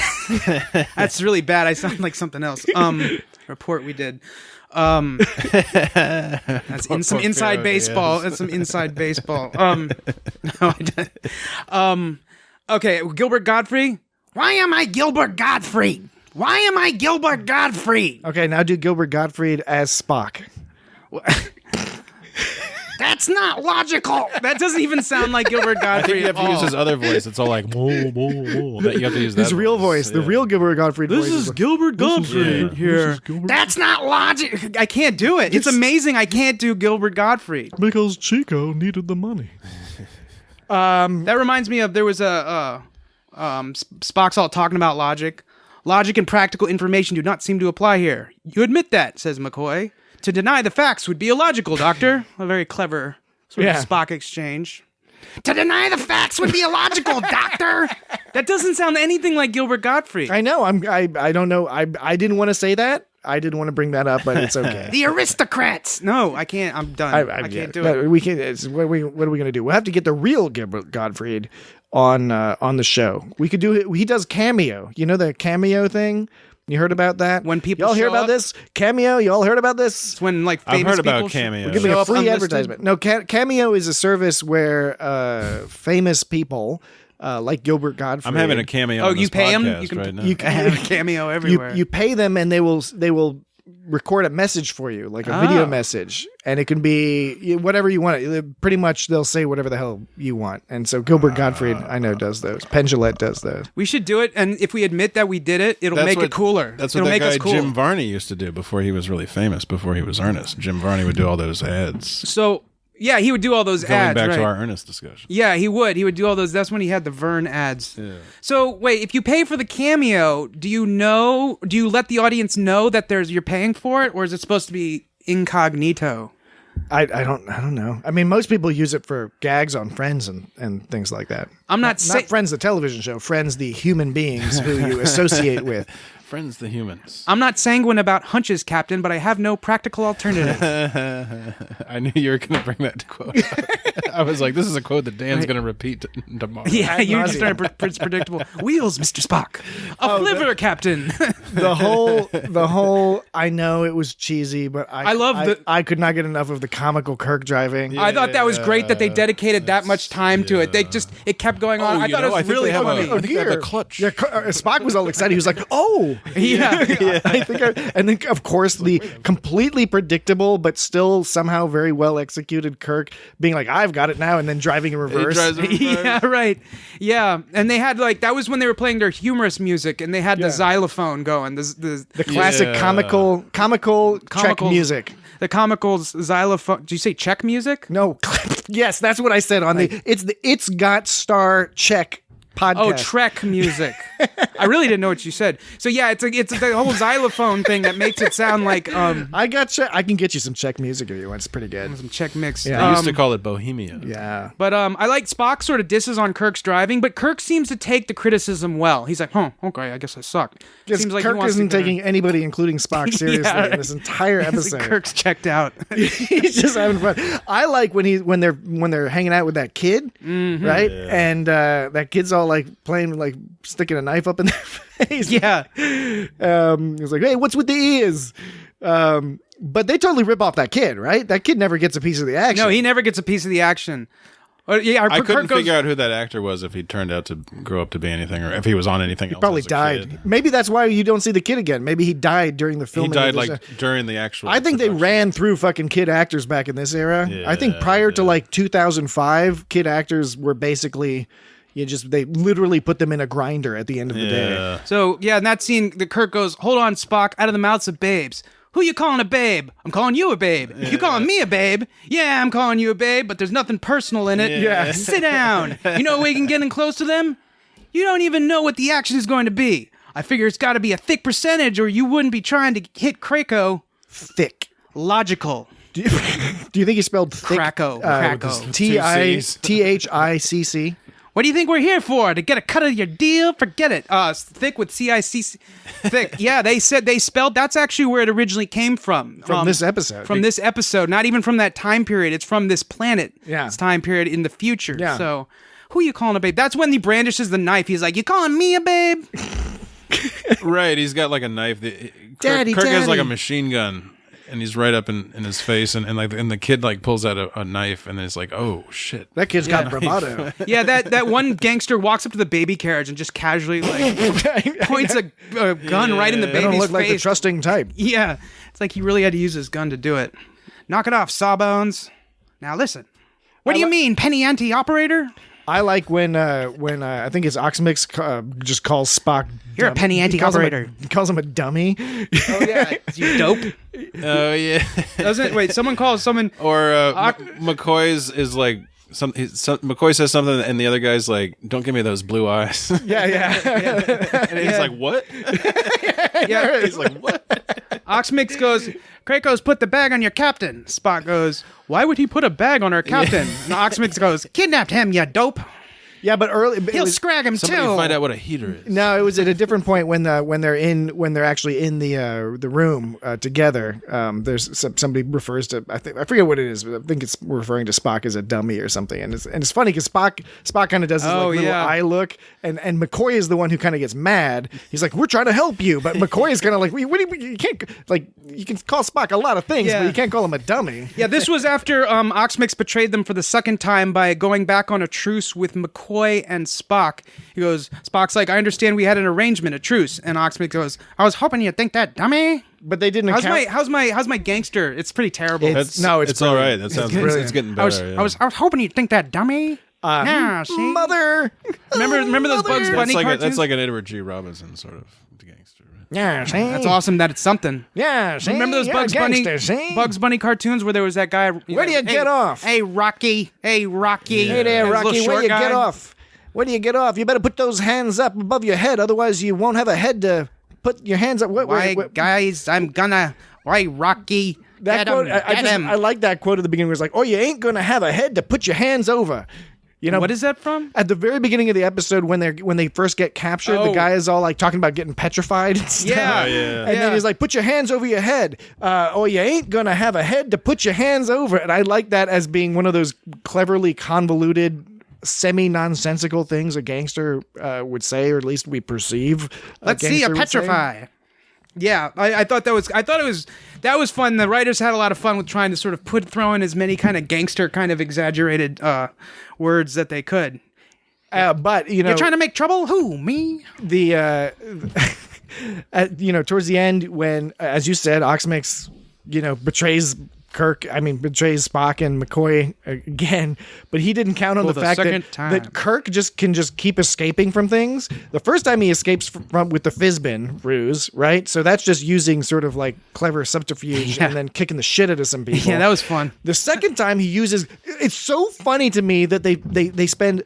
That's really bad. I sound like something else. Report we did. That's some inside baseball. That's some inside baseball. No, I didn't. Okay, Gilbert Gottfried. Why am I Gilbert Gottfried? Why am I Gilbert Gottfried? Okay, now do Gilbert Gottfried as Spock. That's not logical. That doesn't even sound like Gilbert Gottfried. I think you have to use his other voice. It's all like, whoa, whoa, whoa. That you have to use that his real voice. The real Gilbert Gottfried voice. This is Gilbert Gottfried here. That's not logic. I can't do it. It's amazing I can't do Gilbert Gottfried. Because Chico needed the money. That reminds me of, there was Spock's all talking about logic. Logic and practical information do not seem to apply here. You admit that, says McCoy. To deny the facts would be illogical, Doctor. A very clever sort of Spock exchange. To deny the facts would be illogical, Doctor. That doesn't sound anything like Gilbert Gottfried. I know. I don't know. I didn't want to say that. I didn't want to bring that up, but it's okay. The aristocrats. No, I can't. I'm done. I can't do it. We can. What are we going to do? We'll have to get the real Gilbert Gottfried on the show. We could do it. He does cameo. You know the cameo thing. You heard about that? When people y'all hear about up? this cameo? Y'all heard about this? It's when like famous I've heard about people Cameo. We're giving show a up free unlisted? advertisement. No, cameo is a service where famous people like Gilbert Gottfried. I'm having a cameo. Oh, on you this pay him? podcast You can right now. you can have a cameo everywhere. You pay them, and they will record a message for you, like a video message, and it can be whatever you want. Pretty much, they'll say whatever the hell you want. And so Gilbert Gottfried, I know, does those. Penn Jillette does those. We should do it, and if we admit that we did it, it'll make it cooler. That's what it'll that make guy us cool. Jim Varney used to do before he was really famous, before he was Ernest. Jim Varney would do all those ads. So yeah, he would do all those Going ads. back right? to our Ernest discussion. Yeah, he would. He would do all those. That's when he had the Vern ads. Yeah. So wait, if you pay for the cameo, do you let the audience know that you're paying for it, or is it supposed to be incognito? I don't know. I mean, most people use it for gags on Friends and things like that. I'm not Friends, the television show. Friends, the human beings who you associate with. Friends, the humans. I'm not sanguine about hunches, Captain, but I have no practical alternative. I knew you were going to bring that quote up. I was like, this is a quote that Dan's going to repeat tomorrow. Yeah, you just started it's predictable. Wheels, Mr. Spock. A flivver, Captain. The whole. I know it was cheesy, but I could not get enough of the comical Kirk driving. Yeah. I thought that was great that they dedicated that much time to it. It kept going on. I thought it was really funny. I think they have a clutch. Yeah, Spock was all excited. He was like, "Oh, yeah." And then of course the completely predictable but still somehow very well executed Kirk being like, "I've got it now," and then driving in reverse. Yeah, right. Yeah, and they had that was when they were playing their humorous music, and they had the xylophone going. The classic comical Czech music. The comical xylophone. Did you say Czech music? No. Yes, that's what I said on It's Got Star Czech podcast. Oh, Trek music. I really didn't know what you said. So yeah, it's the whole xylophone thing that makes it sound like I can get you some Czech music if you want. It's pretty good. Some Czech mix. Yeah. I used to call it Bohemia. Yeah. But I like Spock sort of disses on Kirk's driving, but Kirk seems to take the criticism well. He's like, okay, I guess I sucked. Seems like Kirk isn't taking anybody, incling Spock, seriously in this entire episode. Kirk's checked out. He's just having fun. I like when they're hanging out with that kid, right? Yeah. And that kid's all like playing, like sticking a knife up in their face. Yeah. He's like, "Hey, what's with the ears?" But they totally rip off that kid, right? That kid never gets a piece of the action. No, he never gets a piece of the action. I couldn't figure out who that actor was, if he turned out to grow up to be anything, or if he was on anything else. He probably died. Kid. Maybe that's why you don't see the kid again. Maybe he died during the filming. He died during the actual. I think production. they ran through fucking kid actors back in this era. Yeah, I think prior to 2005, kid actors were basically. They literally put them in a grinder at the end of the day. So, yeah, in that scene, the Kirk goes, "Hold on, Spock, out of the mouths of babes. Who you calling a babe? I'm calling you a babe. If you calling me a babe, yeah, I'm calling you a babe, but there's nothing personal in it. Yeah. Sit down. You know a way you can get in close to them? You don't even know what the action is going to be. I figure it's got to be a thick percentage or you wouldn't be trying to hit Krakow. Thick. Logical. Do you think he spelled thick? Krakow. T-I-T-H-I-C-C. What do you think we're here for? To get a cut of your deal? Forget it. Thick with C-I-C-C. Thick. Yeah, they said they spelled. That's actually where it originally came from. From this episode. From this episode. Not even from that time period. It's from this planet. Yeah. This time period in the future. Yeah. So, who you calling a babe? That's when he brandishes the knife. He's like, you calling me a babe? Right, he's got like a knife. Kirk has like a machine gun. And he's right up in his face, and the kid like pulls out a knife, and it's like, oh shit, that kid's got bravado. Yeah, that one gangster walks up to the baby carriage and just casually like points a gun right in the baby's face. They don't look like the trusting type. Yeah, it's like he really had to use his gun to do it. Knock it off, Sawbones. Now listen, what do you mean, penny ante operator? I like when I think it's Oxmix just calls Spock. You're a penny ante operator. He calls him a dummy. Oh yeah, you dope. Oh yeah. Doesn't wait? Someone calls someone or McCoy's is like McCoy says something, and the other guy's like, "Don't give me those blue eyes." Yeah. And he's like, "What?" Yeah, he's like, "What?" Oxmix goes, Kratos put the bag on your captain. Spock goes, why would he put a bag on our captain? And Oxmix goes, kidnapped him, you dope. Yeah, but he'll scrag him somebody too. Find out what a heater is. No, it was at a different point when they're actually in the room together. There's somebody refers to I forget what it is, but I think it's referring to Spock as a dummy or something. And it's funny because Spock kind of does his little eye look, and McCoy is the one who kind of gets mad. He's like, "We're trying to help you," but McCoy is kind of like, "What do you can't like you can call Spock a lot of things, but you can't call him a dummy." Yeah, this was after Oxmix betrayed them for the second time by going back on a truce with McCoy and Spock. He goes, Spock's like, I understand we had an arrangement, a truce. And Oxmix goes, I was hoping you'd think that, dummy. But they didn't how's my gangster? It's pretty terrible. It's all right. That sounds it's getting better. I was hoping you'd think that, dummy. See? Mother. Remember those Bugs Bunny cartoons? That's like an Edward G. Robinson sort of gangster. Yeah, see? That's awesome that it's something. Yeah, see? Remember those Bugs Bunny cartoons where there was that guy? Where do you get off? Hey, Rocky. Hey, Rocky. Yeah. Hey there, Rocky. Where do you get off? Where do you get off? You better put those hands up above your head, otherwise you won't have a head to put your hands up. Guys, I'm gonna. Why, Rocky? That quote, I like that quote at the beginning where it's like, oh, you ain't gonna have a head to put your hands over. You know, what is that from? At the very beginning of the episode, when they first get captured, the guy is all like talking about getting petrified and stuff. Yeah, and then he's like, "Put your hands over your head." Oh, you ain't gonna have a head to put your hands over. And I like that as being one of those cleverly convoluted, semi-nonsensical things a gangster would say, or at least we perceive. Let's see a petrify. Yeah, I thought that was fun. The writers had a lot of fun with trying to sort of throw in as many kind of gangster, kind of exaggerated words that they could. But you're trying to make trouble. Who, me? The towards the end when, as you said, Oxmix betrays betrays Spock and McCoy again, but he didn't count on the fact that Kirk can keep escaping from things. The first time he escapes from with the Fizbin ruse, right? So that's just using sort of like clever subterfuge and then kicking the shit out of some people. Yeah, that was fun. The second time he uses, it's so funny to me that they spend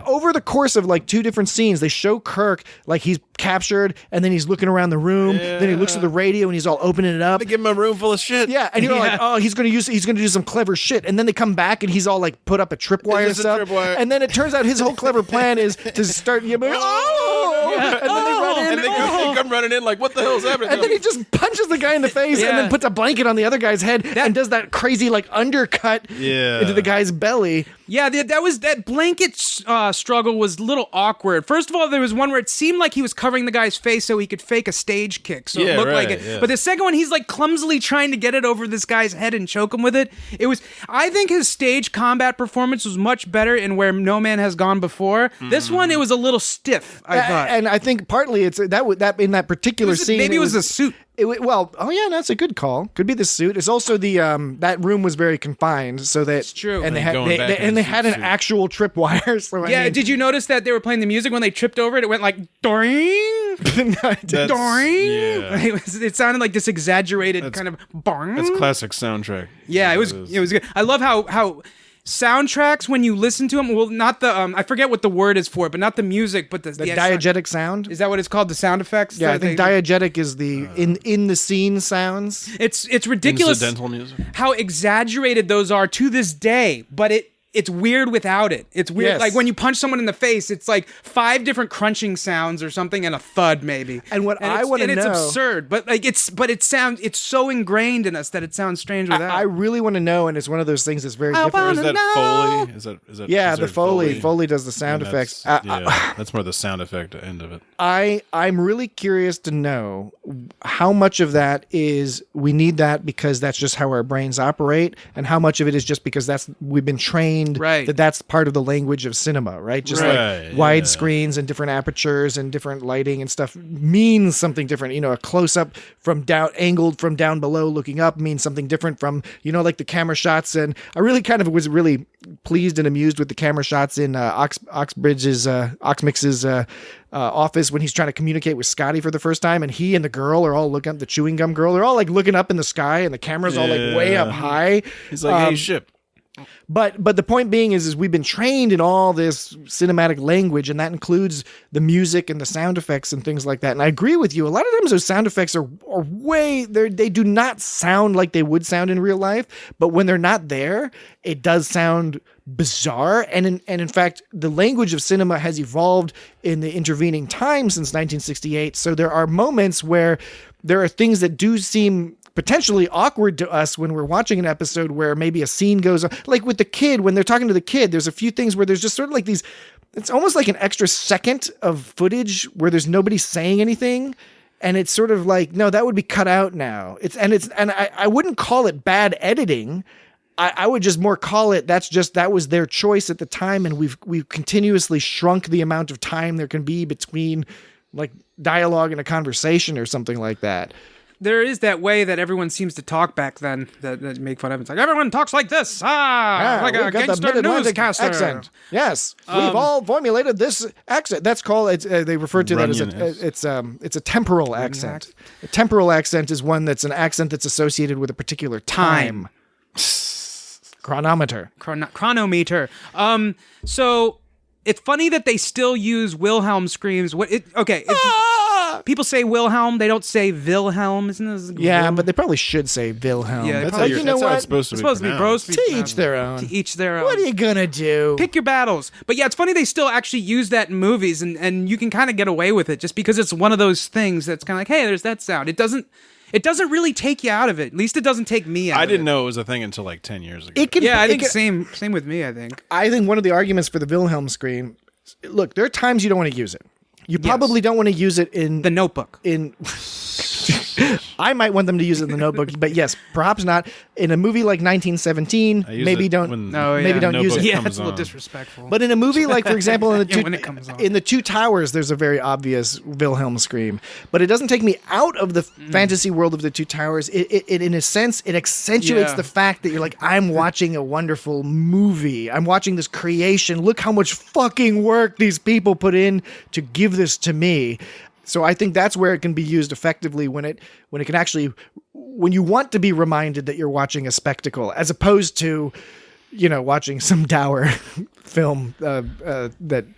over the course of like two different scenes, they show Kirk like he's captured and then he's looking around the room, then he looks at the radio and he's all opening it up. They give him a room full of shit. Yeah, and you're like, oh, he's gonna do some clever shit, and then they come back and he's all like put up a tripwire stuff, and then it turns out his whole clever plan is to start and then they run in, and they come running in like, what the hell's happening? And then he just punches the guy in the face and then puts a blanket on the other guy's head and does that crazy like undercut into the guy's belly. Yeah, that blanket struggle was a little awkward. First of all, there was one where it seemed like he was covering the guy's face so he could fake a stage kick, so it looked like it. Yeah. But the second one, he's like clumsily trying to get it over this guy's head and choke him with it. I think his stage combat performance was much better in Where No Man Has Gone Before. This one, it was a little stiff, I thought. And I think partly it's that in that particular scene. Maybe it was a suit. That's a good call. Could be the suit. It's also the that room was very confined, so that it's true. And they had an actual tripwire. So did you notice that they were playing the music when they tripped over it? It went like doing, doing. Yeah. It sounded like this exaggerated kind of bang. That's classic soundtrack. Yeah, it was good. I love how soundtracks, when you listen to them, well, not the I forget what the word is for it, but not the music, but the diegetic sound. Is that what it's called? The sound effects? Yeah, I think diegetic is the in the scene sounds. It's ridiculous. Incidental music. How exaggerated those are to this day, but it's weird without it. It's weird. Yes. Like when you punch someone in the face, it's like 5 different crunching sounds or something and a thud maybe. And I want to know, it's absurd, but it's so ingrained in us that it sounds strange without. I really want to know, and it's one of those things that's very different. Is that Foley? Is that yeah, the Foley. Foley does the sound effects. That's more the sound effect end of it. I'm really curious to know how much of that is we need that because that's just how our brains operate, and how much of it is just because we've been trained that's part of the language of cinema, right? Just like wide screens and different apertures and different lighting and stuff means something different. You know, a close up angled from down below looking up means something different from, like the camera shots. And I really kind of was really pleased and amused with the camera shots in Oxmix's office when he's trying to communicate with Scotty for the first time, and he and the girl are all looking up, the chewing gum girl, they're all like looking up in the sky, and the camera's all like way up high. He's like, hey, ship. But the point being is we've been trained in all this cinematic language, and that includes the music and the sound effects and things like that. And I agree with you. A lot of times those sound effects are they do not sound like they would sound in real life, but when they're not there, it does sound bizarre. And in fact, the language of cinema has evolved in the intervening time since 1968. So there are moments where there are things that do seem potentially awkward to us when we're watching an episode where maybe a scene goes on. Like with the kid, when they're talking to the kid, there's a few things where there's just sort of like these, it's almost like an extra second of footage where there's nobody saying anything. And it's sort of like, no, that would be cut out now. I wouldn't call it bad editing. I would just more call it, that was their choice at the time. And we've continuously shrunk the amount of time there can be between like dialogue and a conversation or something like that. There is that way that everyone seems to talk back then that make fun of it. It's like, everyone talks like this. Like a gangster newscaster. Accent. Yes. We've all formulated this accent. That's called, they refer to that as it's a temporal accent. A temporal accent is one that's an accent that's associated with a particular time. Chronometer. Chronometer. So it's funny that they still use Wilhelm screams. People say Wilhelm. They don't say Wilhelm. Isn't this? Yeah, but they probably should say Wilhelm. Yeah, that's how it's supposed to be. To each their own. To each their own. What are you gonna do? Pick your battles. But yeah, it's funny they still actually use that in movies, and you can kind of get away with it just because it's one of those things that's kind of like, hey, there's that sound. It doesn't really take you out of it. At least it doesn't take me out of it. I didn't know it was a thing until like 10 years ago. I think same with me, I think. I think one of the arguments for the Wilhelm scream, look, there are times you don't want to use it. You probably don't want to use it in The Notebook. I might want them to use it in The Notebook, but yes, perhaps not in a movie like 1917. Maybe don't use it. Yeah, that's a little disrespectful. But in a movie like, for example, in the Two Towers, there's a very obvious Wilhelm scream. But it doesn't take me out of the fantasy world of the Two Towers. It in a sense, it accentuates the fact that you're like, I'm watching a wonderful movie. I'm watching this creation. Look how much fucking work these people put in to give this to me. So I think that's where it can be used effectively when it can actually, when you want to be reminded that you're watching a spectacle, as opposed to, watching some dour film that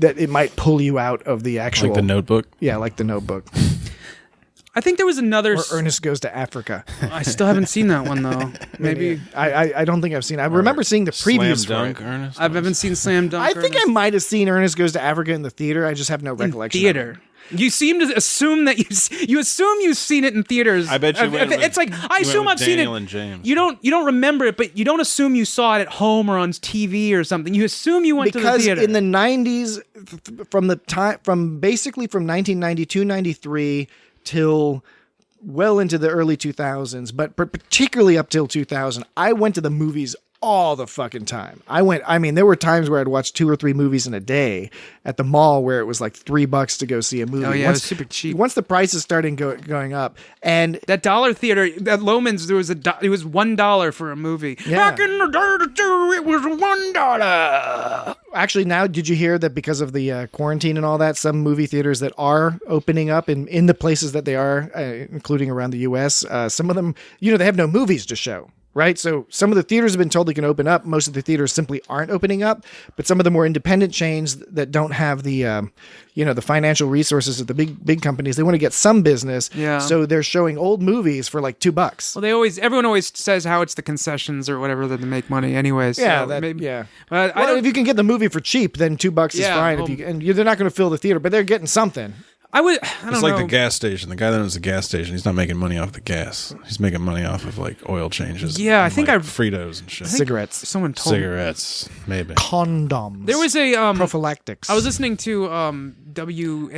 it might pull you out of the actual. Like The Notebook? Yeah, like The Notebook. I think there was another. Or Ernest Goes to Africa. I still haven't seen that one though. Maybe I don't think I've seen it. I remember seeing the previews Slam Dunk, for it. Ernest. I haven't seen Slam Dunk. I think I might have seen Ernest Goes to Africa in the theater. I just have no recollection. Theater. You seem to assume that you assume you've seen it in theaters. I bet you went it's like I assume I've seen it. And James. You don't remember it, but you don't assume you saw it at home or on TV or something. You assume you went to the theater. Because in the 90s, from basically from 1992, 93 till well into the early 2000s, but particularly up till 2000, I went to the movies all the fucking time. There were times where I'd watch 2 or 3 movies in a day at the mall where it was like $3 to go see a movie. Oh yeah, it was super cheap. Once the prices started going up, and that dollar theater at Loman's, it was $1 for a movie. Yeah. Back in the day, it was $1. Actually, now, did you hear that because of the quarantine and all that, some movie theaters that are opening up in the places that they are, including around the U.S., some of them, they have no movies to show. Right. So some of the theaters have been told they can open up. Most of the theaters simply aren't opening up. But some of the more independent chains that don't have the, the financial resources of the big companies, they want to get some business. Yeah. So they're showing old movies for like $2. Well, everyone always says how it's the concessions or whatever that they make money anyways. Yeah. So But if you can get the movie for cheap, then $2 is fine. Well, they're not going to fill the theater, but they're getting something. I don't It's know. like the gas station. The guy that owns the gas station, he's not making money off the gas. He's making money off of like oil changes. Yeah, I and, think like, I've Fritos and shit. Cigarettes. Someone told me. Cigarettes, maybe. Condoms. There was a prophylactics. I was listening to WAM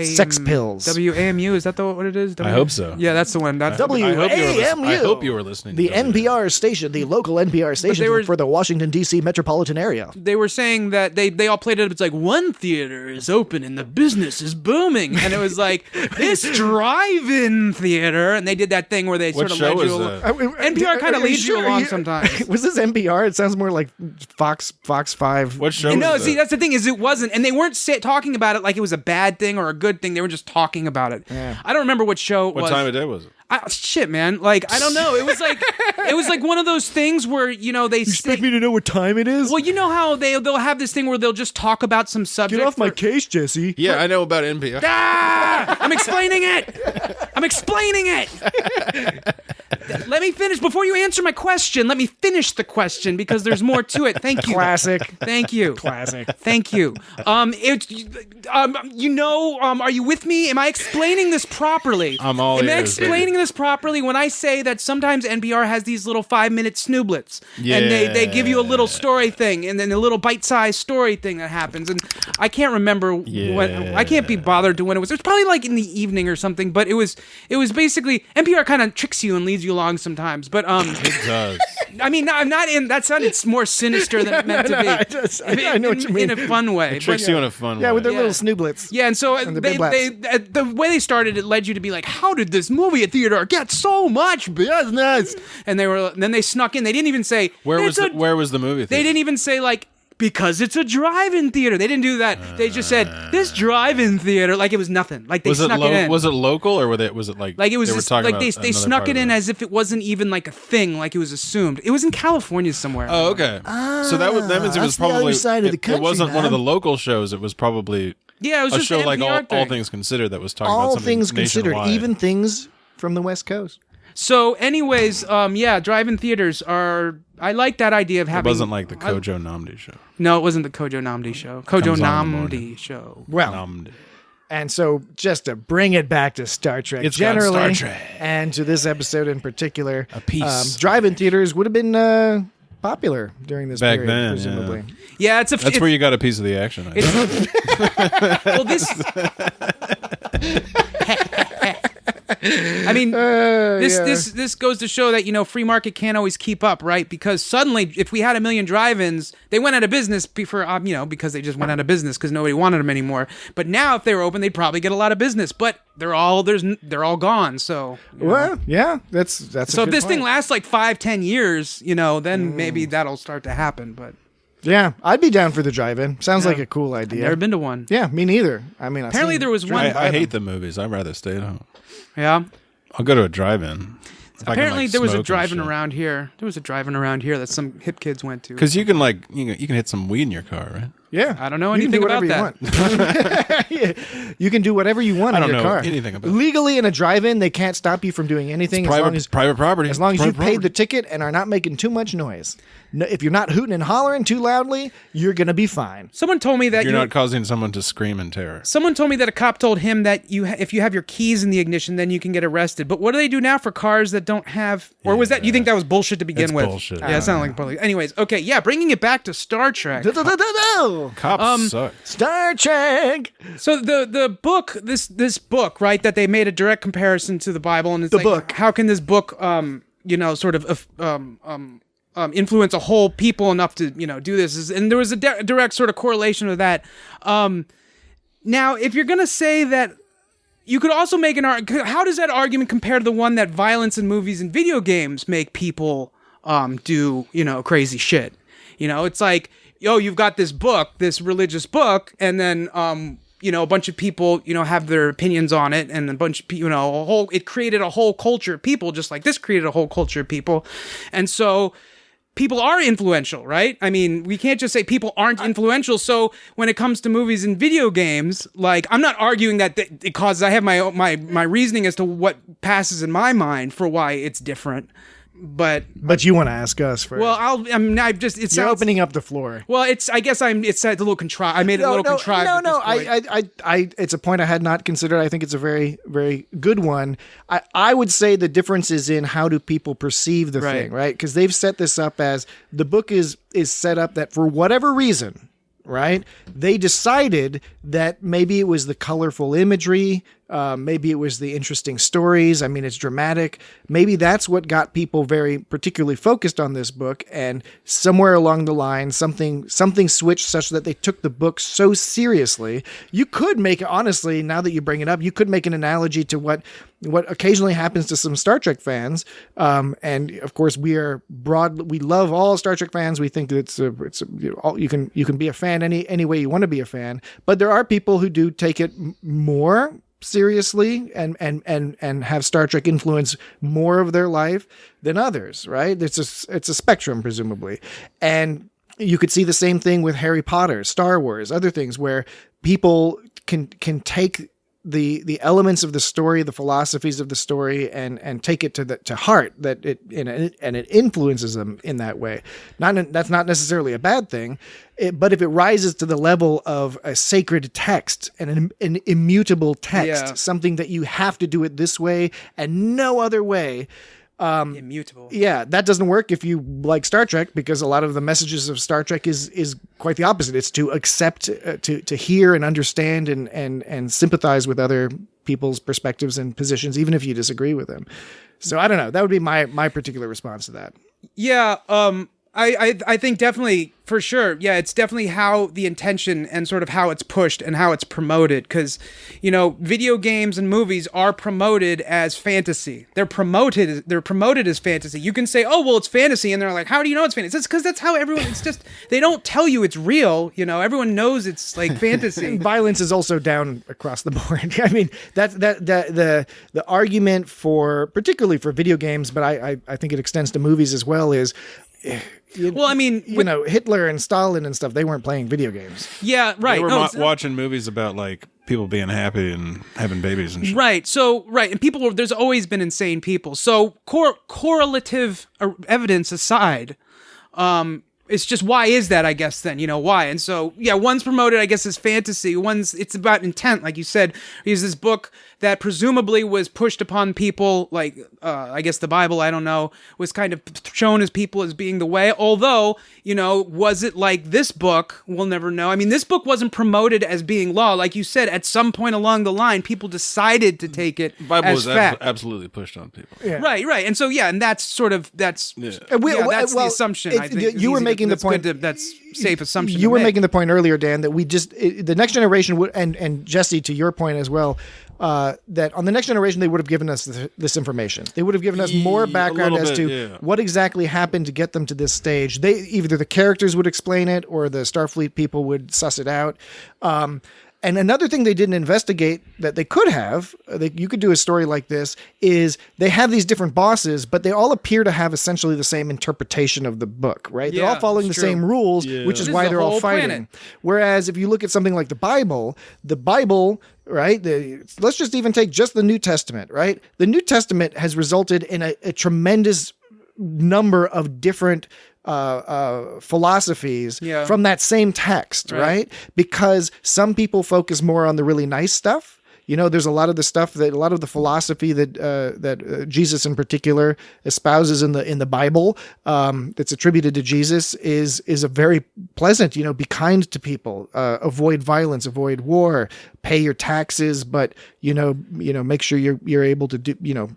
Sex pills. WAMU, is that what it is? I hope so. Yeah, that's the one. That's WAMU. I hope you were listening. The to WAMU. NPR station, the local NPR station for the Washington, D.C. metropolitan area. They were saying that they all played it up. It's like, one theater is open and the business is booming. And it was like, this drive-in theater. And they did that thing where they What sort of show led is you that? NPR kind of leads you along sometimes. Was this NPR? It sounds more like Fox 5. What show? No, is see, that? that's the thing, is it wasn't. And they weren't talking about it like it was a bad thing or a good thing. They were just talking about it. Yeah. I don't remember what show it was. What time of day was it? Shit, man. Like, I don't know. It was like one of those things where, they expect me to know what time it is? Well, you know how they'll have this thing where they'll just talk about some subject. Get off my case, Jesse. Yeah, I know about NPR. I'm explaining it. Let me finish before you answer my question. Let me finish the question because there's more to it. Thank you. Classic. Thank you. Classic. Thank you. Are you with me? Am I explaining this properly? I'm all Am I ears, explaining this properly when I say that sometimes NPR has these little 5-minute snooblets and they give you a little story thing and then a little bite-sized story thing that happens, and I can't remember when. I can't be bothered to when it was. It was probably like in the evening or something, but it was basically NPR kind of tricks you and leads you along sometimes. But It does. I mean, I'm not in. That sounded more sinister than it meant to be. I know what you mean. In a fun way. It tricks you in a fun way. Yeah, with their little snooblets. Yeah, and so And the they, biblets. the way they started, it led you to be like, how did this movie theater get so much business? And then they snuck in. They didn't even say Where was the movie theater? They didn't even say like, because it's a drive-in theater. They didn't do that. They just said this drive-in theater, like it was nothing. Like they snuck it in. Was it local or was it like it was they were just talking like about they snuck it in as if it wasn't even like a thing, like it was assumed. It was in California somewhere. Oh, okay. So that means it was that's the other probably side of the it country, wasn't one of man. the local shows. It was probably Yeah, it was a just show an like NPR all thing. Things Considered that was talking about All something things considered, nationwide. even things from the West Coast. So, anyways, drive-in theaters are. I like that idea of It having. wasn't like the Kojo Namdi show. No, it wasn't the Kojo Namdi show. Kojo Comes on in the Namdi morning. show. Well, Namdi. and so just to bring it back to Star Trek It's got generally, Star Trek. and to this episode in particular, A piece. drive-in theaters would have been popular during this Back period, then, presumably. Yeah, That's where you got a piece of the action. I think. Well, this. I mean, this goes to show that free market can't always keep up, right? Because suddenly, if we had 1 million drive-ins, they went out of business because they just went out of business because nobody wanted them anymore. But now, if they were open, they'd probably get a lot of business. But they're all gone. So Well, yeah, that's so a if good this thing point. lasts like 5-10 years, then maybe that'll start to happen. But Yeah, I'd be down for the drive-in. Sounds like a cool idea. never been to one. Yeah, me neither. I mean, Apparently there was one. I hate the movies. I'd rather stay at home. Yeah. I'll go to a drive-in. If I can, Apparently like, there was a smoke and drive-in shit. around here. There was a drive-in around here that some hip kids went to. Because you can you can hit some weed in your car, right? Yeah, I don't know you can anything do about whatever that. you want. Yeah, you can do whatever you want I in don't your know car. anything about it. Legally in a drive-in, they can't stop you from doing anything as long as Private property. as long as you Private paid the property. ticket and are not making too much noise. No, if you're not hooting and hollering too loudly, you're gonna be fine. Someone told me that You're not causing someone to scream in terror. Someone told me that a cop told him that if you have your keys in the ignition, then you can get arrested. But what do they do now for cars that don't have? Or was that you think that was bullshit to begin It's with? bullshit. Yeah, it sounded like bullshit. Anyways, okay, yeah, bringing it back to Star Trek. Cops suck. Star Trek. So the book, this book, right, that they made a direct comparison to the Bible, and it's The like, book. how can this book, influence a whole people enough to, do this. And there was a direct sort of correlation with that. Now, if you're going to say that, you could also make an argument, how does that argument compare to the one that violence in movies and video games make people do, crazy shit? It's like, you've got this book, this religious book, and then, a bunch of people, have their opinions on it, and a bunch of people, it created a whole culture of people, just like this created a whole culture of people. And so people are influential, right? I mean, we can't just say people aren't influential. So when it comes to movies and video games, like, I'm not arguing that it causes, I have my reasoning as to what passes in my mind for why it's different. But you want to ask us first. Well, You're opening up the floor. Well, it's a little contrived. I made it a little contrived. No. It's a point I had not considered. I think it's a very, very good one. I would say the difference is in how do people perceive the thing, right? Because they've set this up as the book is set up that for whatever reason, right? They decided that maybe it was the colorful imagery, maybe it was the interesting stories. I mean, it's dramatic. Maybe that's what got people very particularly focused on this book. And somewhere along the line, something switched such that they took the book so seriously. You could make, honestly, now that you bring it up, you could make an analogy to what occasionally happens to some Star Trek fans. And of course, we love all Star Trek fans. We think that you can be a fan any way you want to be a fan. But there are people who do take it more seriously and have Star Trek influence more of their life than others, right? It's a spectrum, presumably. And you could see the same thing with Harry Potter, Star Wars, other things where people can take the elements of the story, the philosophies of the story, and take it to heart, that it influences them in that way. That's not necessarily a bad thing, but if it rises to the level of a sacred text and an immutable text, something that you have to do it this way and no other way. Immutable. Yeah, that doesn't work if you like Star Trek, because a lot of the messages of Star Trek is quite the opposite. It's to accept, to hear and understand and sympathize with other people's perspectives and positions, even if you disagree with them. So I don't know. That would be my particular response to that. Yeah. I think definitely, for sure. Yeah, it's definitely how the intention and sort of how it's pushed and how it's promoted. Because, video games and movies are promoted as fantasy. They're promoted as fantasy. You can say, oh, well, it's fantasy. And they're like, how do you know it's fantasy? It's because that's how it's just, they don't tell you it's real. Everyone knows it's like fantasy. And violence is also down across the board. I mean, the argument particularly for video games, but I think it extends to movies as well, is, Hitler and Stalin and stuff, they weren't playing video games. Yeah, right. They were watching movies about like people being happy and having babies and shit. Right. So, and there's always been insane people. So correlative evidence aside, it's just, why is that, I guess, then, why? And so, yeah, one's promoted, I guess, as fantasy. It's about intent, like you said. Here's this book that presumably was pushed upon people, like, I guess the Bible, I don't know, was kind of shown as people as being the way. Although, was it like this book? We'll never know. I mean, this book wasn't promoted as being law. Like you said, at some point along the line, people decided to take it Bible as was fact. Absolutely pushed on people. Yeah. Right. And so, yeah, and that's the assumption, I think. You were making the point. That's safe assumption. You were making the point earlier, Dan, that the next generation would, and Jesse, to your point as well, that on the next generation, they would have given us this information. They would have given us more background as to what exactly happened to get them to this stage. Either the characters would explain it or the Starfleet people would suss it out. And another thing they didn't investigate that they could have, you could do a story like this, is they have these different bosses, but they all appear to have essentially the same interpretation of the book, right? They're all following the same rules, which is why they're all fighting. Planet. Whereas if you look at something like the Bible, right? Let's just even take just the New Testament, right? The New Testament has resulted in a tremendous number of different philosophies from that same text, right? Because some people focus more on the really nice stuff. There's a lot of the philosophy that Jesus in particular espouses in the Bible, that's attributed to Jesus is a very pleasant, be kind to people, avoid violence, avoid war, pay your taxes, but, make sure you're able to do,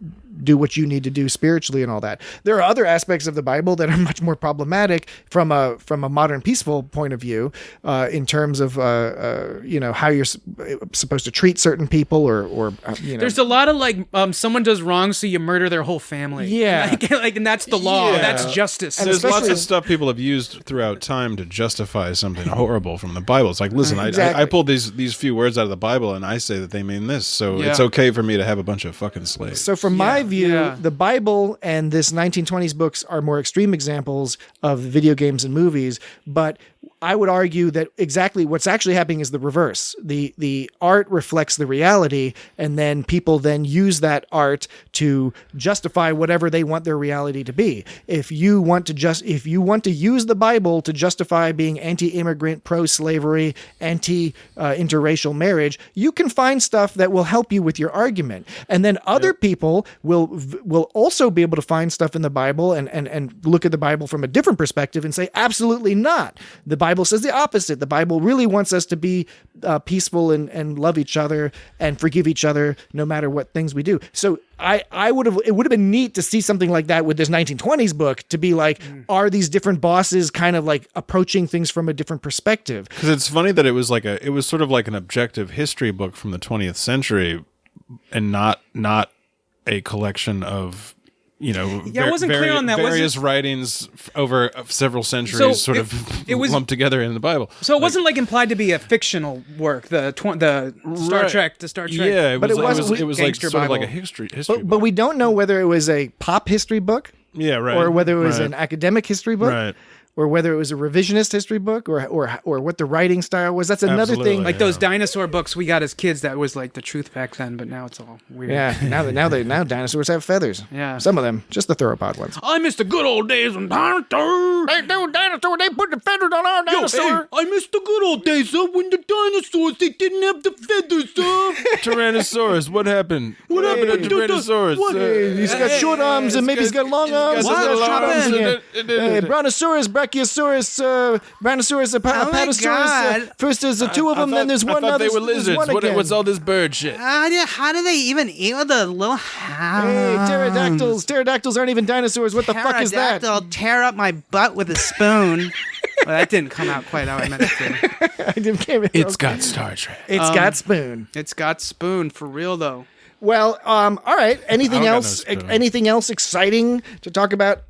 do what you need to do spiritually and all that. There are other aspects of the Bible that are much more problematic from a modern peaceful point of view, in terms of how you're supposed to treat certain people, or There's a lot of like someone does wrong, so you murder their whole family. Yeah, like and that's the law. Yeah. That's justice. And there's lots of stuff people have used throughout time to justify something horrible from the Bible. It's like, listen, Exactly. I pulled these few words out of the Bible, and I say that they mean this, so it's okay for me to have a bunch of fucking slaves. So from my view, the Bible and this 1920s books are more extreme examples of video games and movies, but I would argue that exactly what's actually happening is the reverse. The art reflects the reality, and then people then use that art to justify whatever they want their reality to be. If you want to use the Bible to justify being anti-immigrant, pro-slavery, anti-interracial marriage, you can find stuff that will help you with your argument. And then other people will also be able to find stuff in the Bible and look at the Bible from a different perspective and say, absolutely not. The Bible says the opposite. The Bible really wants us to be peaceful and love each other and forgive each other no matter what things we do. So it would have been neat to see something like that with this 1920s book, to be like, are these different bosses kind of like approaching things from a different perspective? Because it's funny that it was sort of like an objective history book from the 20th century, and not a collection of I wasn't clear on that. Various writings over several centuries, it was lumped together in the Bible. So it wasn't like implied to be a fictional work. The Star Trek. Yeah, but it was like sort of like a history book. But we don't know whether it was a pop history book. Yeah, right. Or whether it was an academic history book. Right. Or whether it was a revisionist history book, or what the writing style was. That's another thing. Like those dinosaur books we got as kids, that was like the truth back then, but now it's all weird. Yeah, now dinosaurs have feathers. Yeah, some of them, just the theropod ones. I miss the good old days when dinosaurs. They put the feathers on our dinosaur. I miss the good old days when the dinosaurs, they didn't have the feathers. Tyrannosaurus, what happened? What happened to Tyrannosaurus? He's got short arms and maybe he's got long arms. Brontosaurus, Brachiosaurus, Brontosaurus, Apatosaurus. First there's two of them, then there's one other. They were lizards. What's all this bird shit? How do they even eat with the little Hey, pterodactyls. Pterodactyls aren't even dinosaurs. What the fuck is that? Pterodactyl tear up my butt with a spoon. Well, that didn't come out quite how I meant it to. It's got Star Trek. It's got spoon. It's got spoon, for real though. Well, all right. Anything else? Anything else exciting to talk about,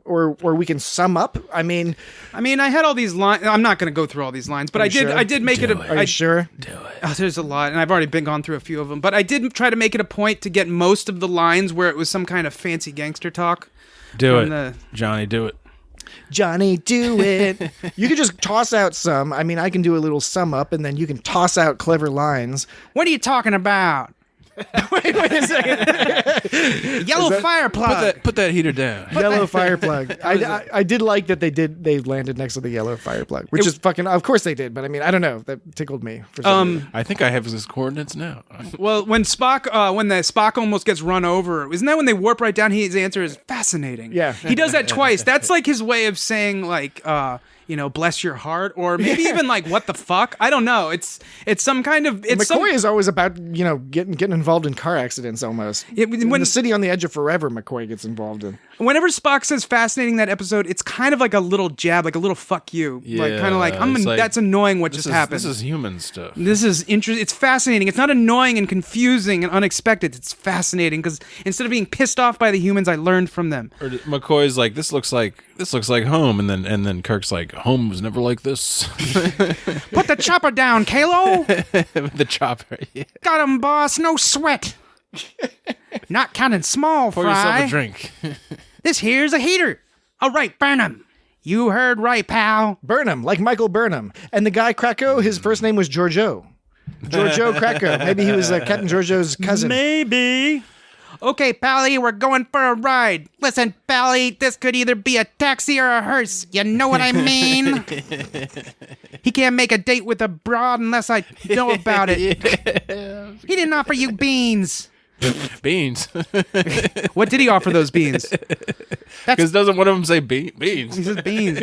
or we can sum up? I mean, I had all these lines. I'm not going to go through all these lines, but I did make it. Are you sure? Do it. Oh, there's a lot, and I've already gone through a few of them. But I did try to make it a point to get most of the lines where it was some kind of fancy gangster talk. Do it, Johnny. Do it. Johnny, do it. You could just toss out some. I mean, I can do a little sum up, and then you can toss out clever lines. What are you talking about? wait a second. Yellow fire plug. Put that heater down. Yellow fire plug. I did like that they landed next to the yellow fire plug, which is fucking. Of course they did, but I mean, I don't know. That tickled me for some reason. I think I have his coordinates now. Well, when the Spock almost gets run over, isn't that when they warp right down? His answer is fascinating. Yeah, he does that twice. That's like his way of saying like. Bless your heart, or maybe even like, what the fuck? I don't know. It's some kind of. McCoy is always about getting involved in car accidents almost. When the City on the Edge of Forever, McCoy gets involved in. Whenever Spock says fascinating that episode, it's kind of like a little jab, like a little fuck you, like kind of like that's annoying. What just happened? This is human stuff. This is interesting. It's fascinating. It's not annoying and confusing and unexpected. It's fascinating because instead of being pissed off by the humans, I learned from them. Or McCoy's like, this looks like home, and then Kirk's like, home was never like this. Put the chopper down, Kalo. The chopper. Yeah. Got him, boss. No sweat. Not counting small fry. Pour yourself a drink. This here's a heater. All right, burn him. You heard right, pal. Burnham, like Michael Burnham. And the guy Krakow, his first name was Giorgio. Giorgio Krakow. Maybe he was Captain Giorgio's cousin. Maybe. Okay, Pally, we're going for a ride. Listen, Pally, this could either be a taxi or a hearse. You know what I mean? He can't make a date with a broad unless I know about it. He didn't offer you beans. Beans. What did he offer those beans? Because doesn't one of them say beans? He says beans.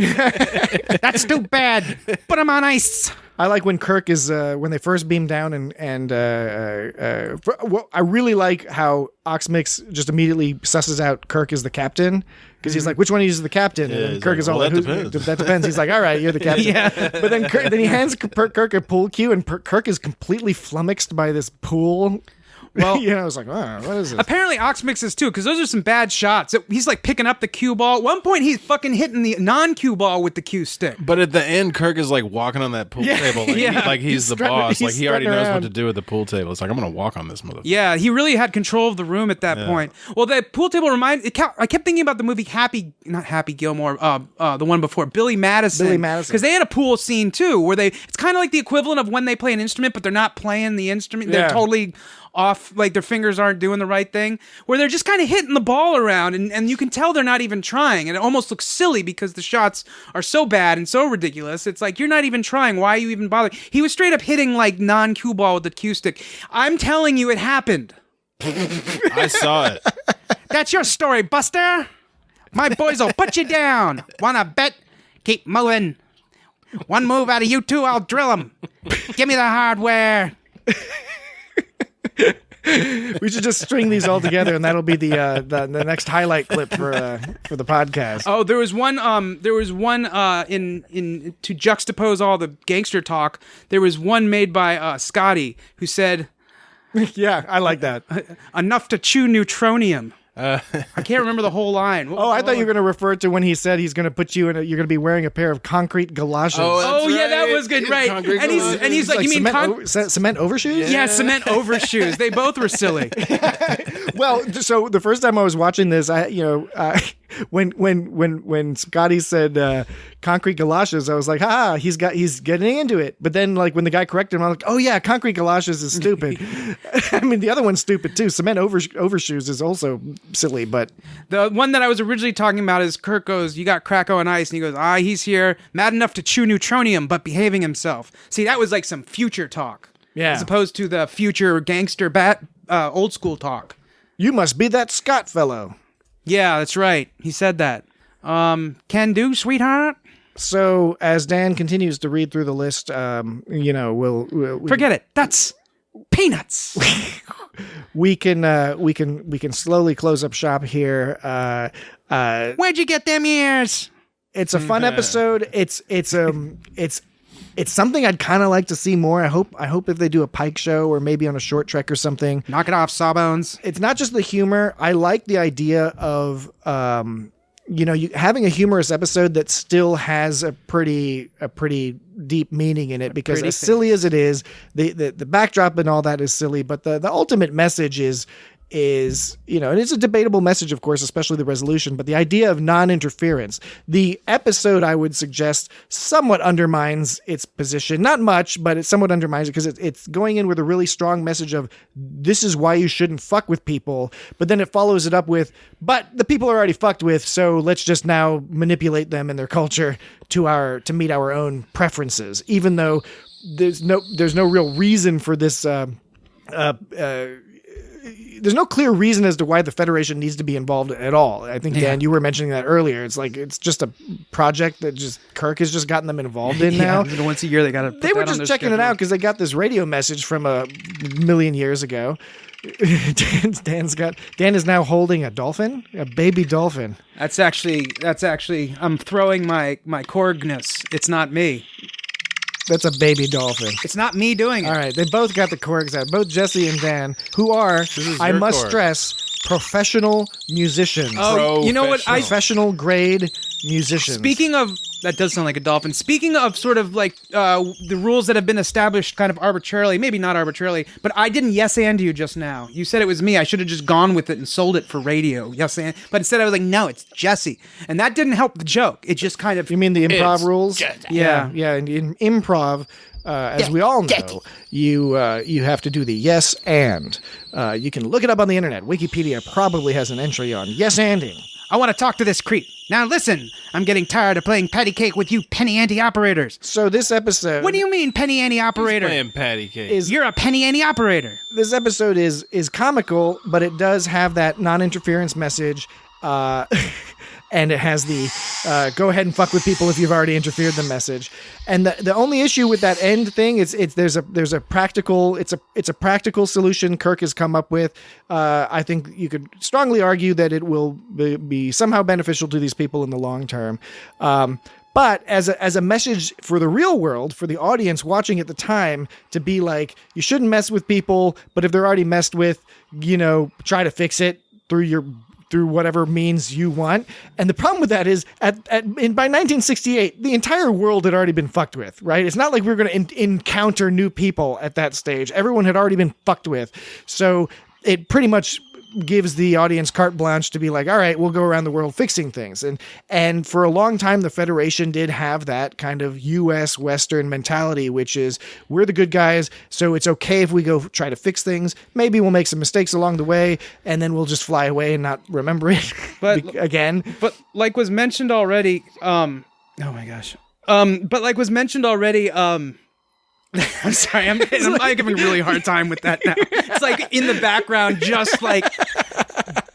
That's too bad. Put them on ice. I like when Kirk is when they first beam down I really like how Oxmix just immediately susses out Kirk as the captain because he's like, which one of you is the captain? And Kirk is all like, that depends. He's like, all right, you're the captain. Yeah. But then he hands Kirk a pool cue, and Kirk is completely flummoxed by this pool. Well, I was like, oh, what is this? Apparently Oxmix is too, because those are some bad shots. He's like picking up the cue ball. At one point, he's fucking hitting the non-cue ball with the cue stick. But at the end, Kirk is like walking on that pool table, like he's the boss. Like he already knows what to do with the pool table. It's like, I'm gonna walk on this motherfucker. Yeah, he really had control of the room at that point. Well, the pool table I kept thinking about the movie not Happy Gilmore, the one before, Billy Madison, because they had a pool scene too, where it's kind of like the equivalent of when they play an instrument, but they're not playing the instrument. They're totally off, like their fingers aren't doing the right thing, where they're just kind of hitting the ball around, and you can tell they're not even trying, and it almost looks silly because the shots are so bad and so ridiculous. It's like, you're not even trying. Why are you even bothering? He was straight up hitting like non-cue ball with the cue stick. I'm telling you, it happened. I saw it. That's your story, Buster. My boys will put you down. Wanna bet? Keep moving. One move out of you two, I'll drill them. Give me the hardware. We should just string these all together, and that'll be the next highlight clip for the podcast. Oh, there was one in to juxtapose all the gangster talk. There was one made by Scotty who said, "Yeah, I like that. Enough to chew neutronium." I can't remember the whole line. I thought you were going to refer to when he said he's going to put you in. You're going to be wearing a pair of concrete galoshes. Yeah, that was good, right? And he's like, you mean cement overshoes? Yeah, cement overshoes. They both were silly. Well, so the first time I was watching this, when Scotty said concrete galoshes, I was like, he's getting into it. But then, like, when the guy corrected him, I'm like, oh yeah, concrete galoshes is stupid. I mean, the other one's stupid too. Cement overshoes is also silly, but the one that I was originally talking about is Kirk goes, "You got Krakow on ice," and he goes, he's here, mad enough to chew neutronium, but behaving himself. See, that was like some future talk, as opposed to the future gangster old school talk. You must be that Scott fellow. Yeah, that's right. He said that. Can do, sweetheart. So as Dan continues to read through the list, we'll forget it. That's peanuts. we can slowly close up shop here. Where'd you get them ears? It's a fun episode. It's something I'd kind of like to see more. I hope if they do a Pike show or maybe on a short trek or something. Knock it off, Sawbones. It's not just the humor. I like the idea of having a humorous episode that still has a pretty deep meaning in it, because as silly as it is, the backdrop and all that is silly, but the ultimate message is and it's a debatable message, of course, especially the resolution, but the idea of non-interference. The episode, I would suggest, somewhat undermines its position. Not much, but it somewhat undermines it, because it's going in with a really strong message of, this is why you shouldn't fuck with people, but then it follows it up with, but the people are already fucked with, so let's just now manipulate them and their culture to meet our own preferences, even though there's no real reason for this there's no clear reason as to why the Federation needs to be involved at all. I think, Dan, you were mentioning that earlier. It's like, it's just a project that Kirk has just gotten them involved in now. Once a year they got to. They were just checking it out because they got this radio message from a million years ago. Dan is now holding a dolphin, a baby dolphin. That's actually. I'm throwing my Korgness. It's not me. That's a baby dolphin. It's not me doing it. All right, they both got the Korgs out. Both Jesse and Dan, who are, I must stress, professional musicians. Oh, you know what? Professional grade musicians. Speaking of, that does sound like a dolphin. Speaking of sort of like the rules that have been established kind of arbitrarily, maybe not arbitrarily, but I didn't yes and you just now. You said it was me. I should have just gone with it and sold it for radio. Yes and, but instead I was like, no, it's Jesse. And that didn't help the joke. It just kind of... You mean the improv rules? Yeah. In improv, as we all know, you have to do the yes and. You can look it up on the internet. Wikipedia probably has an entry on yes anding. I want to talk to this creep. Now listen, I'm getting tired of playing patty cake with you penny ante operators. So this episode... What do you mean penny ante operator? He's playing patty cake. You're a penny ante operator. This episode is comical, but it does have that non-interference message. and it has the go ahead and fuck with people if you've already interfered the message. And the only issue with that end thing is there's a practical practical solution Kirk has come up with. I think you could strongly argue that it will be somehow beneficial to these people in the long term. But as a message for the real world, for the audience watching at the time, to be like, you shouldn't mess with people, but if they're already messed with, try to fix it through whatever means you want. And the problem with that is by 1968, the entire world had already been fucked with, right? It's not like we were going to encounter new people at that stage. Everyone had already been fucked with. So it pretty much gives the audience carte blanche to be like, all right, we'll go around the world fixing things. And for a long time, the Federation did have that kind of U.S. Western mentality, which is we're the good guys, so it's okay if we go try to fix things. Maybe we'll make some mistakes along the way, and then we'll just fly away and not remember it again. But like was mentioned already, oh my gosh. But like was mentioned already, I'm sorry, I'm having a really hard time with that now. It's like in the background, just like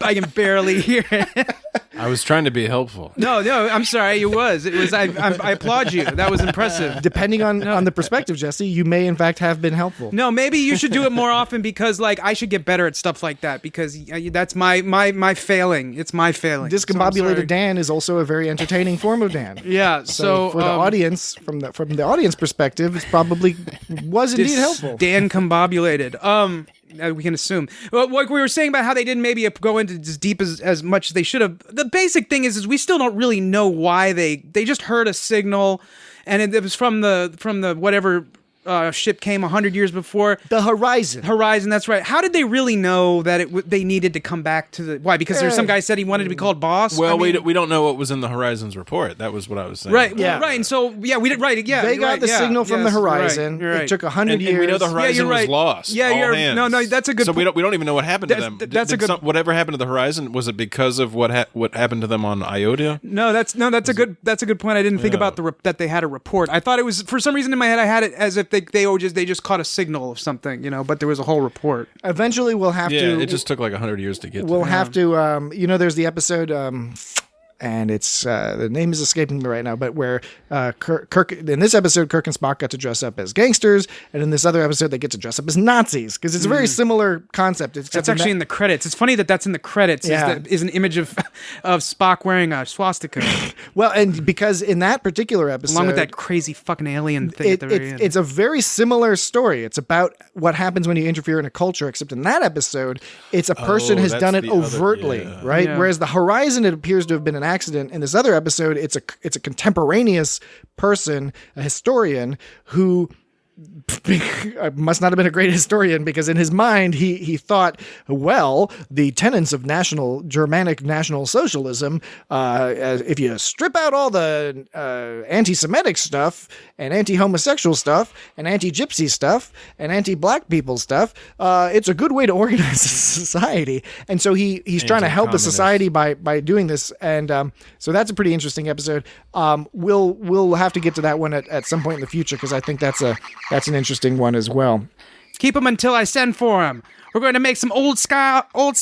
I can barely hear it. I was trying to be helpful. No, I'm sorry. It was. I applaud you. That was impressive. Depending on the perspective, Jesse, you may in fact have been helpful. No, maybe you should do it more often because, like, I should get better at stuff like that because that's my failing. It's my failing. Discombobulated Dan is also a very entertaining form of Dan. Yeah. So for the audience, from the audience perspective, it probably was indeed helpful. Dan combobulated. We can assume. Well, like we were saying about how they didn't maybe go into as deep as much as they should have. The basic thing is we still don't really know why they just heard a signal, and it was from the whatever ship came 100 years before. The Horizon. Horizon, that's right. How did they really know that they needed to come back to the... Why? Because there's some guy said he wanted to be called boss? Well, we don't know what was in the Horizon's report. That was what I was saying. Right, yeah. Right, and so, yeah, we did, right, yeah. They got the signal from the Horizon. Right. It took 100 years. And we know the Horizon was lost. Yeah, all hands. No, that's a good point. So we don't even know what happened to them. Whatever happened to the Horizon, was it because of what happened to them on Iota? No, that's a good point. I didn't think about that they had a report. I thought it was, for some reason in my head, I had it as if they just caught a signal of something, but there was a whole report. Eventually we'll have to... Yeah, it just took like 100 years to get We'll have to... there's the episode... and it's the name is escaping me right now, but where Kirk in this episode, Kirk and Spock got to dress up as gangsters, and in this other episode, they get to dress up as Nazis because it's a very similar concept. That's actually in the credits. It's funny that's in the credits. Yeah. Is an image of Spock wearing a swastika. Well, and because in that particular episode, along with that crazy fucking alien thing at the very end, it's a very similar story. It's about what happens when you interfere in a culture, except in that episode, it's a person has done it overtly, right? Yeah. Whereas the Horizon, it appears to have been an accident. In this other episode, it's a contemporaneous person, a historian who must not have been a great historian because in his mind he thought, well, the tenets of Germanic National Socialism, if you strip out all the anti-Semitic stuff and anti-homosexual stuff and anti-gypsy stuff and anti-black people stuff, it's a good way to organize a society. And so he's trying to help the society by doing this. And so that's a pretty interesting episode. We'll have to get to that one at some point in the future because I think that's an interesting one as well. Keep him until I send for him. We're going to make some old style. We're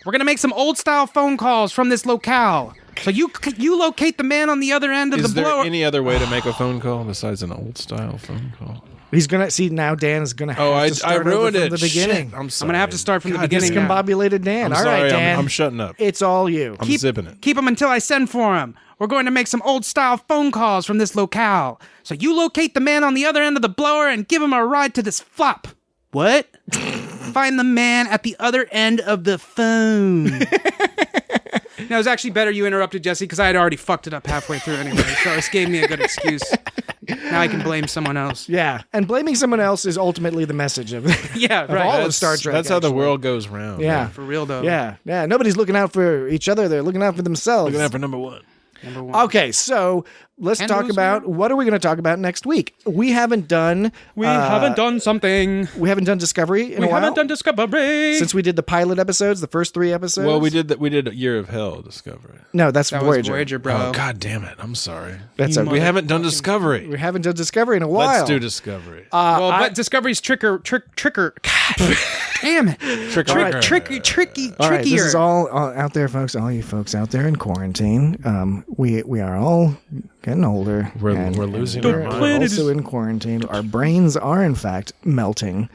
going to make some old style phone calls from this locale. So you locate the man on the other end of the blower. Is there any other way to make a phone call besides an old style phone call? He's gonna see now. Dan's gonna have to start ruined over it. from the beginning. I'm sorry. I'm gonna have to start from the beginning. Discombobulated Dan. I'm all sorry, right, Dan. I'm shutting up. It's all you. I'm zipping it. Keep him until I send for him. We're going to make some old style phone calls from this locale. So you locate the man on the other end of the blower and give him a ride to this flop. What? Find the man at the other end of the phone. Now, it was actually better you interrupted, Jesse, because I had already fucked it up halfway through anyway, so this gave me a good excuse. Now I can blame someone else. Yeah, and blaming someone else is ultimately the message of all of Star Trek. That's how the world goes round. Yeah. For real, though. Yeah. Nobody's looking out for each other. They're looking out for themselves. Looking out for number one. Okay, so let's Can talk lose about more. what are we going to talk about next week. We haven't done something. we haven't done Discovery in a We while. haven't done Discovery. Since we did the pilot episodes, the first 3 episodes. Well, we did Year of Hell Discovery. No, that's that Voyager. was Voyager, bro. Oh, God damn it. I'm sorry. That's okay. We haven't done Discovery. We haven't done Discovery in a while. Let's do Discovery. But Discovery's tricker. God damn it. Tricky. All right, this Trickier. is all out there, folks. All you folks out there in quarantine. We are all getting older. We're losing and our we're minds. also in quarantine. Our brains are, in fact, melting.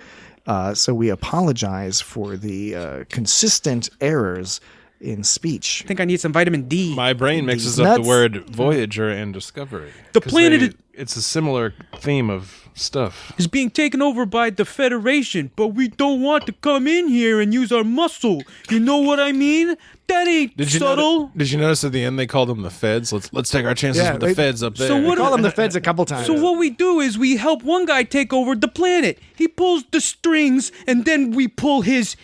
So we apologize for the consistent errors in speech. I think I need some vitamin D. My brain mixes These up the nuts. word Voyager and Discovery. The 'Cause planet it's a similar theme of stuff. Is being taken over by the Federation, but we don't want to come in here and use our muscle. You know what I mean? That ain't subtle. Did you notice at the end they called them the Feds? Let's take our chances with the Feds up there. So what We call them the Feds a couple times. So what we do is we help one guy take over the planet. He pulls the strings, and then we pull his.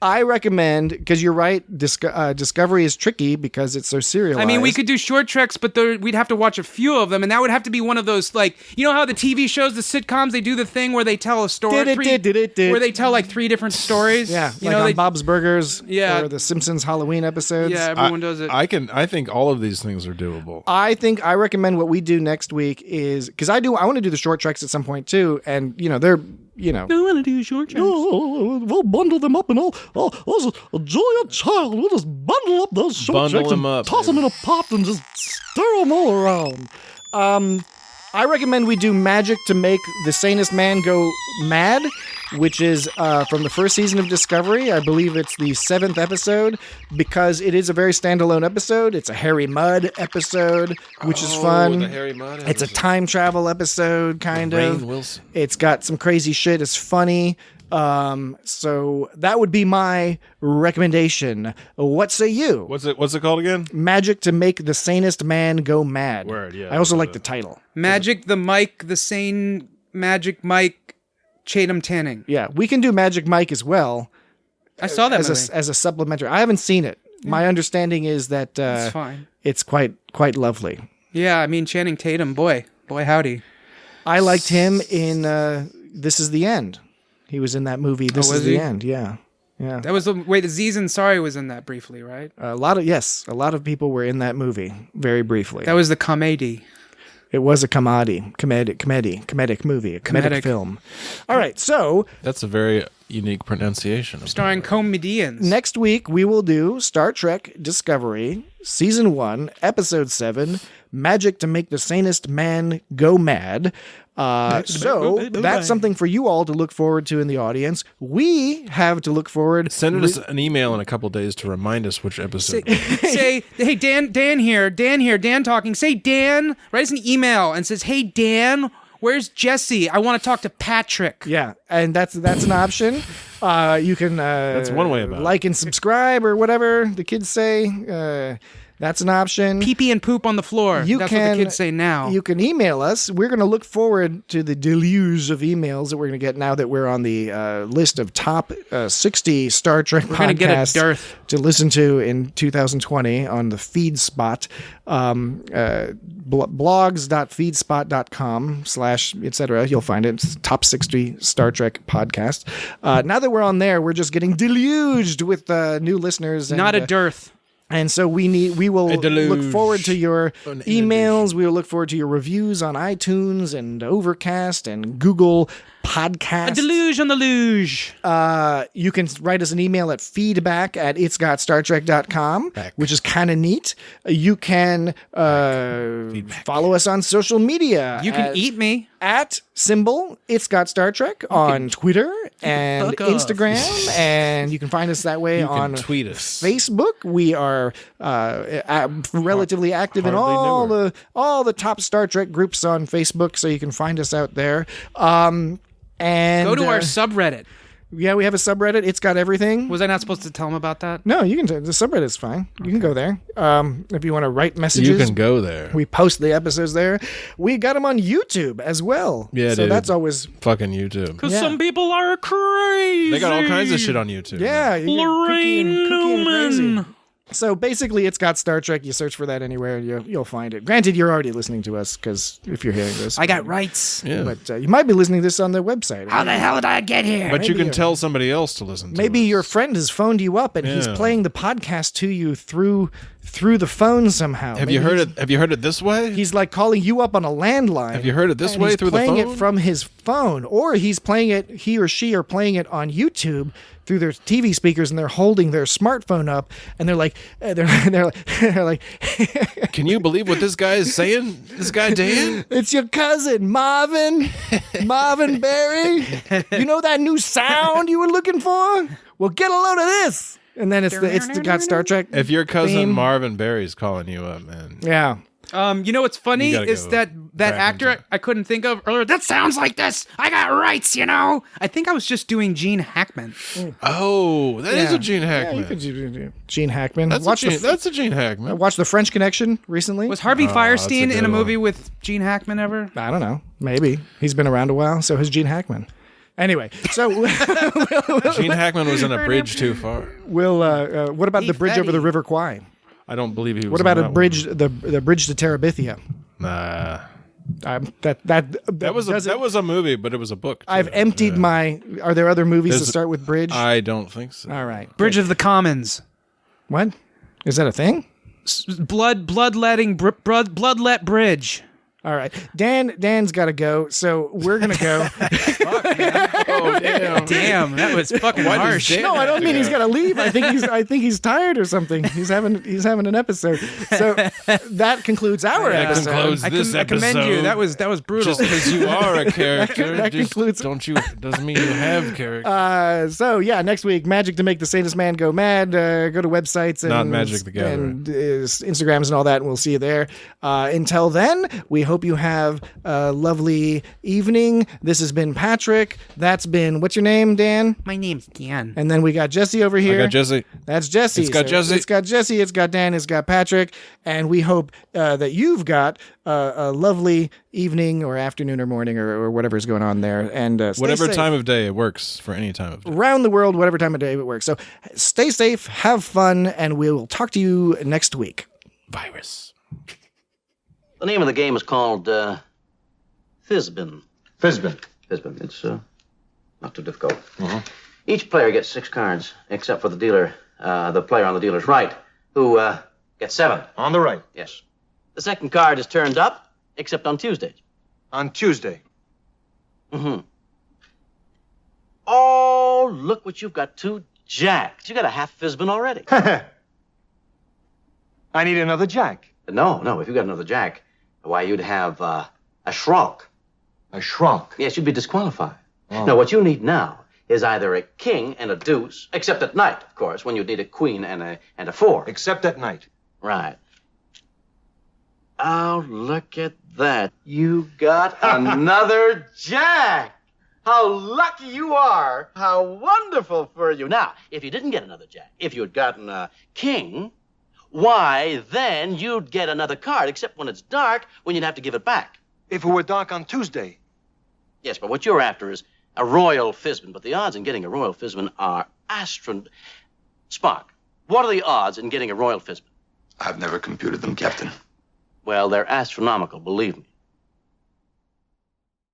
I recommend, because you're right, Discovery is tricky because it's so serialized. I mean, we could do short treks, but we'd have to watch a few of them, and that would have to be one of those, like, you know how the TV shows, the sitcoms, they do the thing where they tell a story, where they tell like 3 different stories. Yeah, you like know, on Bob's Burgers, Yeah. or the Simpsons Halloween episodes. Yeah, everyone does it. I think all of these things are doable. I recommend what we do next week is, because I want to do the short treks at some point too, and they're I want to do short treks. We'll bundle them up and I'll just enjoy a child. We'll just bundle up those short Bundle treks them and up, toss them in a pot and just stir them all around. I recommend we do Magic to Make the Sanest Man Go Mad, which is from the first season of Discovery. I believe it's the 7th episode, because it is a very standalone episode. It's a Harry Mudd episode, which is fun. The Harry Mudd It's a time travel episode, kind of. Rainn Wilson. It's got some crazy shit. It's funny. So that would be my recommendation. What say you? What's it called again? Magic to Make the Sanest Man Go Mad. Word, yeah. I also like the title. Magic the Mike, the sane Magic Mike, Chatham Tanning. Yeah, we can do Magic Mike as well. I saw that as a supplementary. I haven't seen it. My understanding is that It's fine. it's quite lovely. Yeah, I mean Channing Tatum, boy howdy. I liked him in This Is the End. He was in that movie. This was Is the he? End. Yeah. That was the Aziz Ansari was in that briefly, right? A lot of people were in that movie very briefly. That was the comedy. It was a comedic movie, a comedic film. All right, so That's a very unique pronunciation. of Starring comedians. next week we will do Star Trek Discovery, Season 1, Episode 7, Magic to Make the Sanest Man Go Mad. So that's something for you all to look forward to in the audience. We have to look forward. Send us an email in a couple days to remind us which episode. Say, hey, Dan here, Dan talking. Say, Dan, write us an email and says, hey, Dan, where's Jesse? I want to talk to Patrick. Yeah, and that's an option. You can That's one way about it. like and subscribe or whatever the kids say. That's an option. Pee pee and poop on the floor. That's what the kids say now. You can email us. We're going to look forward to the deluge of emails that we're going to get now that we're on the list of top 60 Star Trek We're going to get a podcasts dearth. to listen to in 2020 on the feed spot. blogs.feedspot.com/etc. You'll find it. It's top 60 Star Trek podcast. Now that we're on there, we're just getting deluged with new listeners. And, Not a dearth. and so we will A deluge. look forward to your An emails. We will look forward to your reviews on iTunes and Overcast and Google Podcasts. A deluge on the luge. You can write us an email at feedback@itsgotstartrek.com, which is kind of neat. You can follow us on social media. You can eat me. At symbol It's Got Star Trek on Twitter and fuck off. Instagram, and you can find us that way You can on tweet us. Facebook. We are relatively active in Hardly all the top Star Trek groups on Facebook, so you can find us out there. And Go to our subreddit. yeah, we have a subreddit. It's got everything. Was I not supposed to tell them about that? No, you can. The subreddit's fine. You can go there. If you want to write messages, You can go there. We post the episodes there. We got them on YouTube as well. Yeah, so dude. that's always Fucking YouTube. Because Yeah. some people are crazy. They got all kinds of shit on YouTube. yeah. you get Lorraine cookie and crazy. Newman. So basically, it's got Star Trek. You search for that anywhere, and you'll find it. Granted, you're already listening to us because if you're hearing this, I got rights. Yeah. But you might be listening to this on the website. How the hell did I get here? But you can tell somebody else to listen to Maybe us. your friend has phoned you up and he's playing the podcast to you through the phone somehow. Have you heard it? Have you heard it this way? He's like calling you up on a landline. Have you heard it this way through the phone? He's playing it from his phone, or he's playing it. He or she are playing it on YouTube through their TV speakers, and they're holding their smartphone up, and they're like, they're like, Can you believe what this guy is saying? This guy Dan? It's your cousin Marvin Berry. You know that new sound you were looking for? Well, get a load of this. And then it's got Star Trek. If your cousin theme. Marvin Berry's calling you up, man. Yeah. You know what's funny You gotta is go that back actor I couldn't think of earlier. That sounds like this. I got rights, you know. I think I was just doing Gene Hackman. Oh, that is a Gene Hackman. Yeah, you could do Gene Hackman. That's a Gene Hackman. I watched The French Connection recently. Was Harvey Firestein that's a in a good movie with Gene Hackman ever? I don't know. Maybe. He's been around a while, so has Gene Hackman. Anyway, so Gene Hackman was in A Bridge Too Far. what about the bridge over the River Kwai? I don't believe he was. What about in a that bridge, one. the bridge to Terabithia? Nah. That was a movie, but it was a book. Too. I've emptied my. Are there other movies that There's- start with bridge? I don't think so. All right, Bridge of the Commons. What is that a thing? Bloodletting bloodlet bridge. All right, Dan's got to go, so we're gonna go. Oh damn! Damn, that was fucking Why does harsh. Dan No, I have don't to mean go? he's got to leave. I think he's tired or something. He's having an episode. So that concludes our That episode. concludes this I commend you. episode. That was brutal. Just because you are a character, That concludes- doesn't mean you have character. So yeah, next week, magic to make the sanest man go mad. Go to websites and Not Magic the Gathering. and Instagrams and all that, and we'll see you there. Until then, we hope you have a lovely evening. This has been Patrick. That's been, what's your name, Dan? My name's Dan. And then we got Jesse over here. I got Jesse. That's Jesse. It's got Jesse. It's got Jesse. It's got Dan. It's got Patrick. And we hope that you've got a lovely evening or afternoon or morning or whatever's going on there. And stay Whatever safe. time of day it works for any time of day. Around the world, whatever time of day it works. So stay safe, have fun, and we will talk to you next week. Virus. The name of the game is called Fizbin. Fizbin. Fizbin. It's not too difficult. Each player gets 6 cards, except for the dealer, the player on the dealer's right, who gets 7. On the right. Yes. The second card is turned up, except on Tuesdays. On Tuesday. Oh, look what you've got, 2 jacks. You got a half Fizbin already. I need another jack. No, if you got another jack, why, you'd have a shrunk. A shrunk. Yes, you'd be disqualified. No, what you need now is either a king and a deuce, except at night, of course, when you need a queen and a 4. Except at night. Right. Oh, look at that. You got another jack. How lucky you are. How wonderful for you. Now, if you didn't get another jack, if you had gotten a king, why, then you'd get another card, except when it's dark, when you'd have to give it back. If it were dark on Tuesday. Yes, but what you're after is a royal Fizbin. But the odds in getting a royal Fizbin are Spock, what are the odds in getting a royal Fizbin? I've never computed them, Captain. Well, they're astronomical, believe me.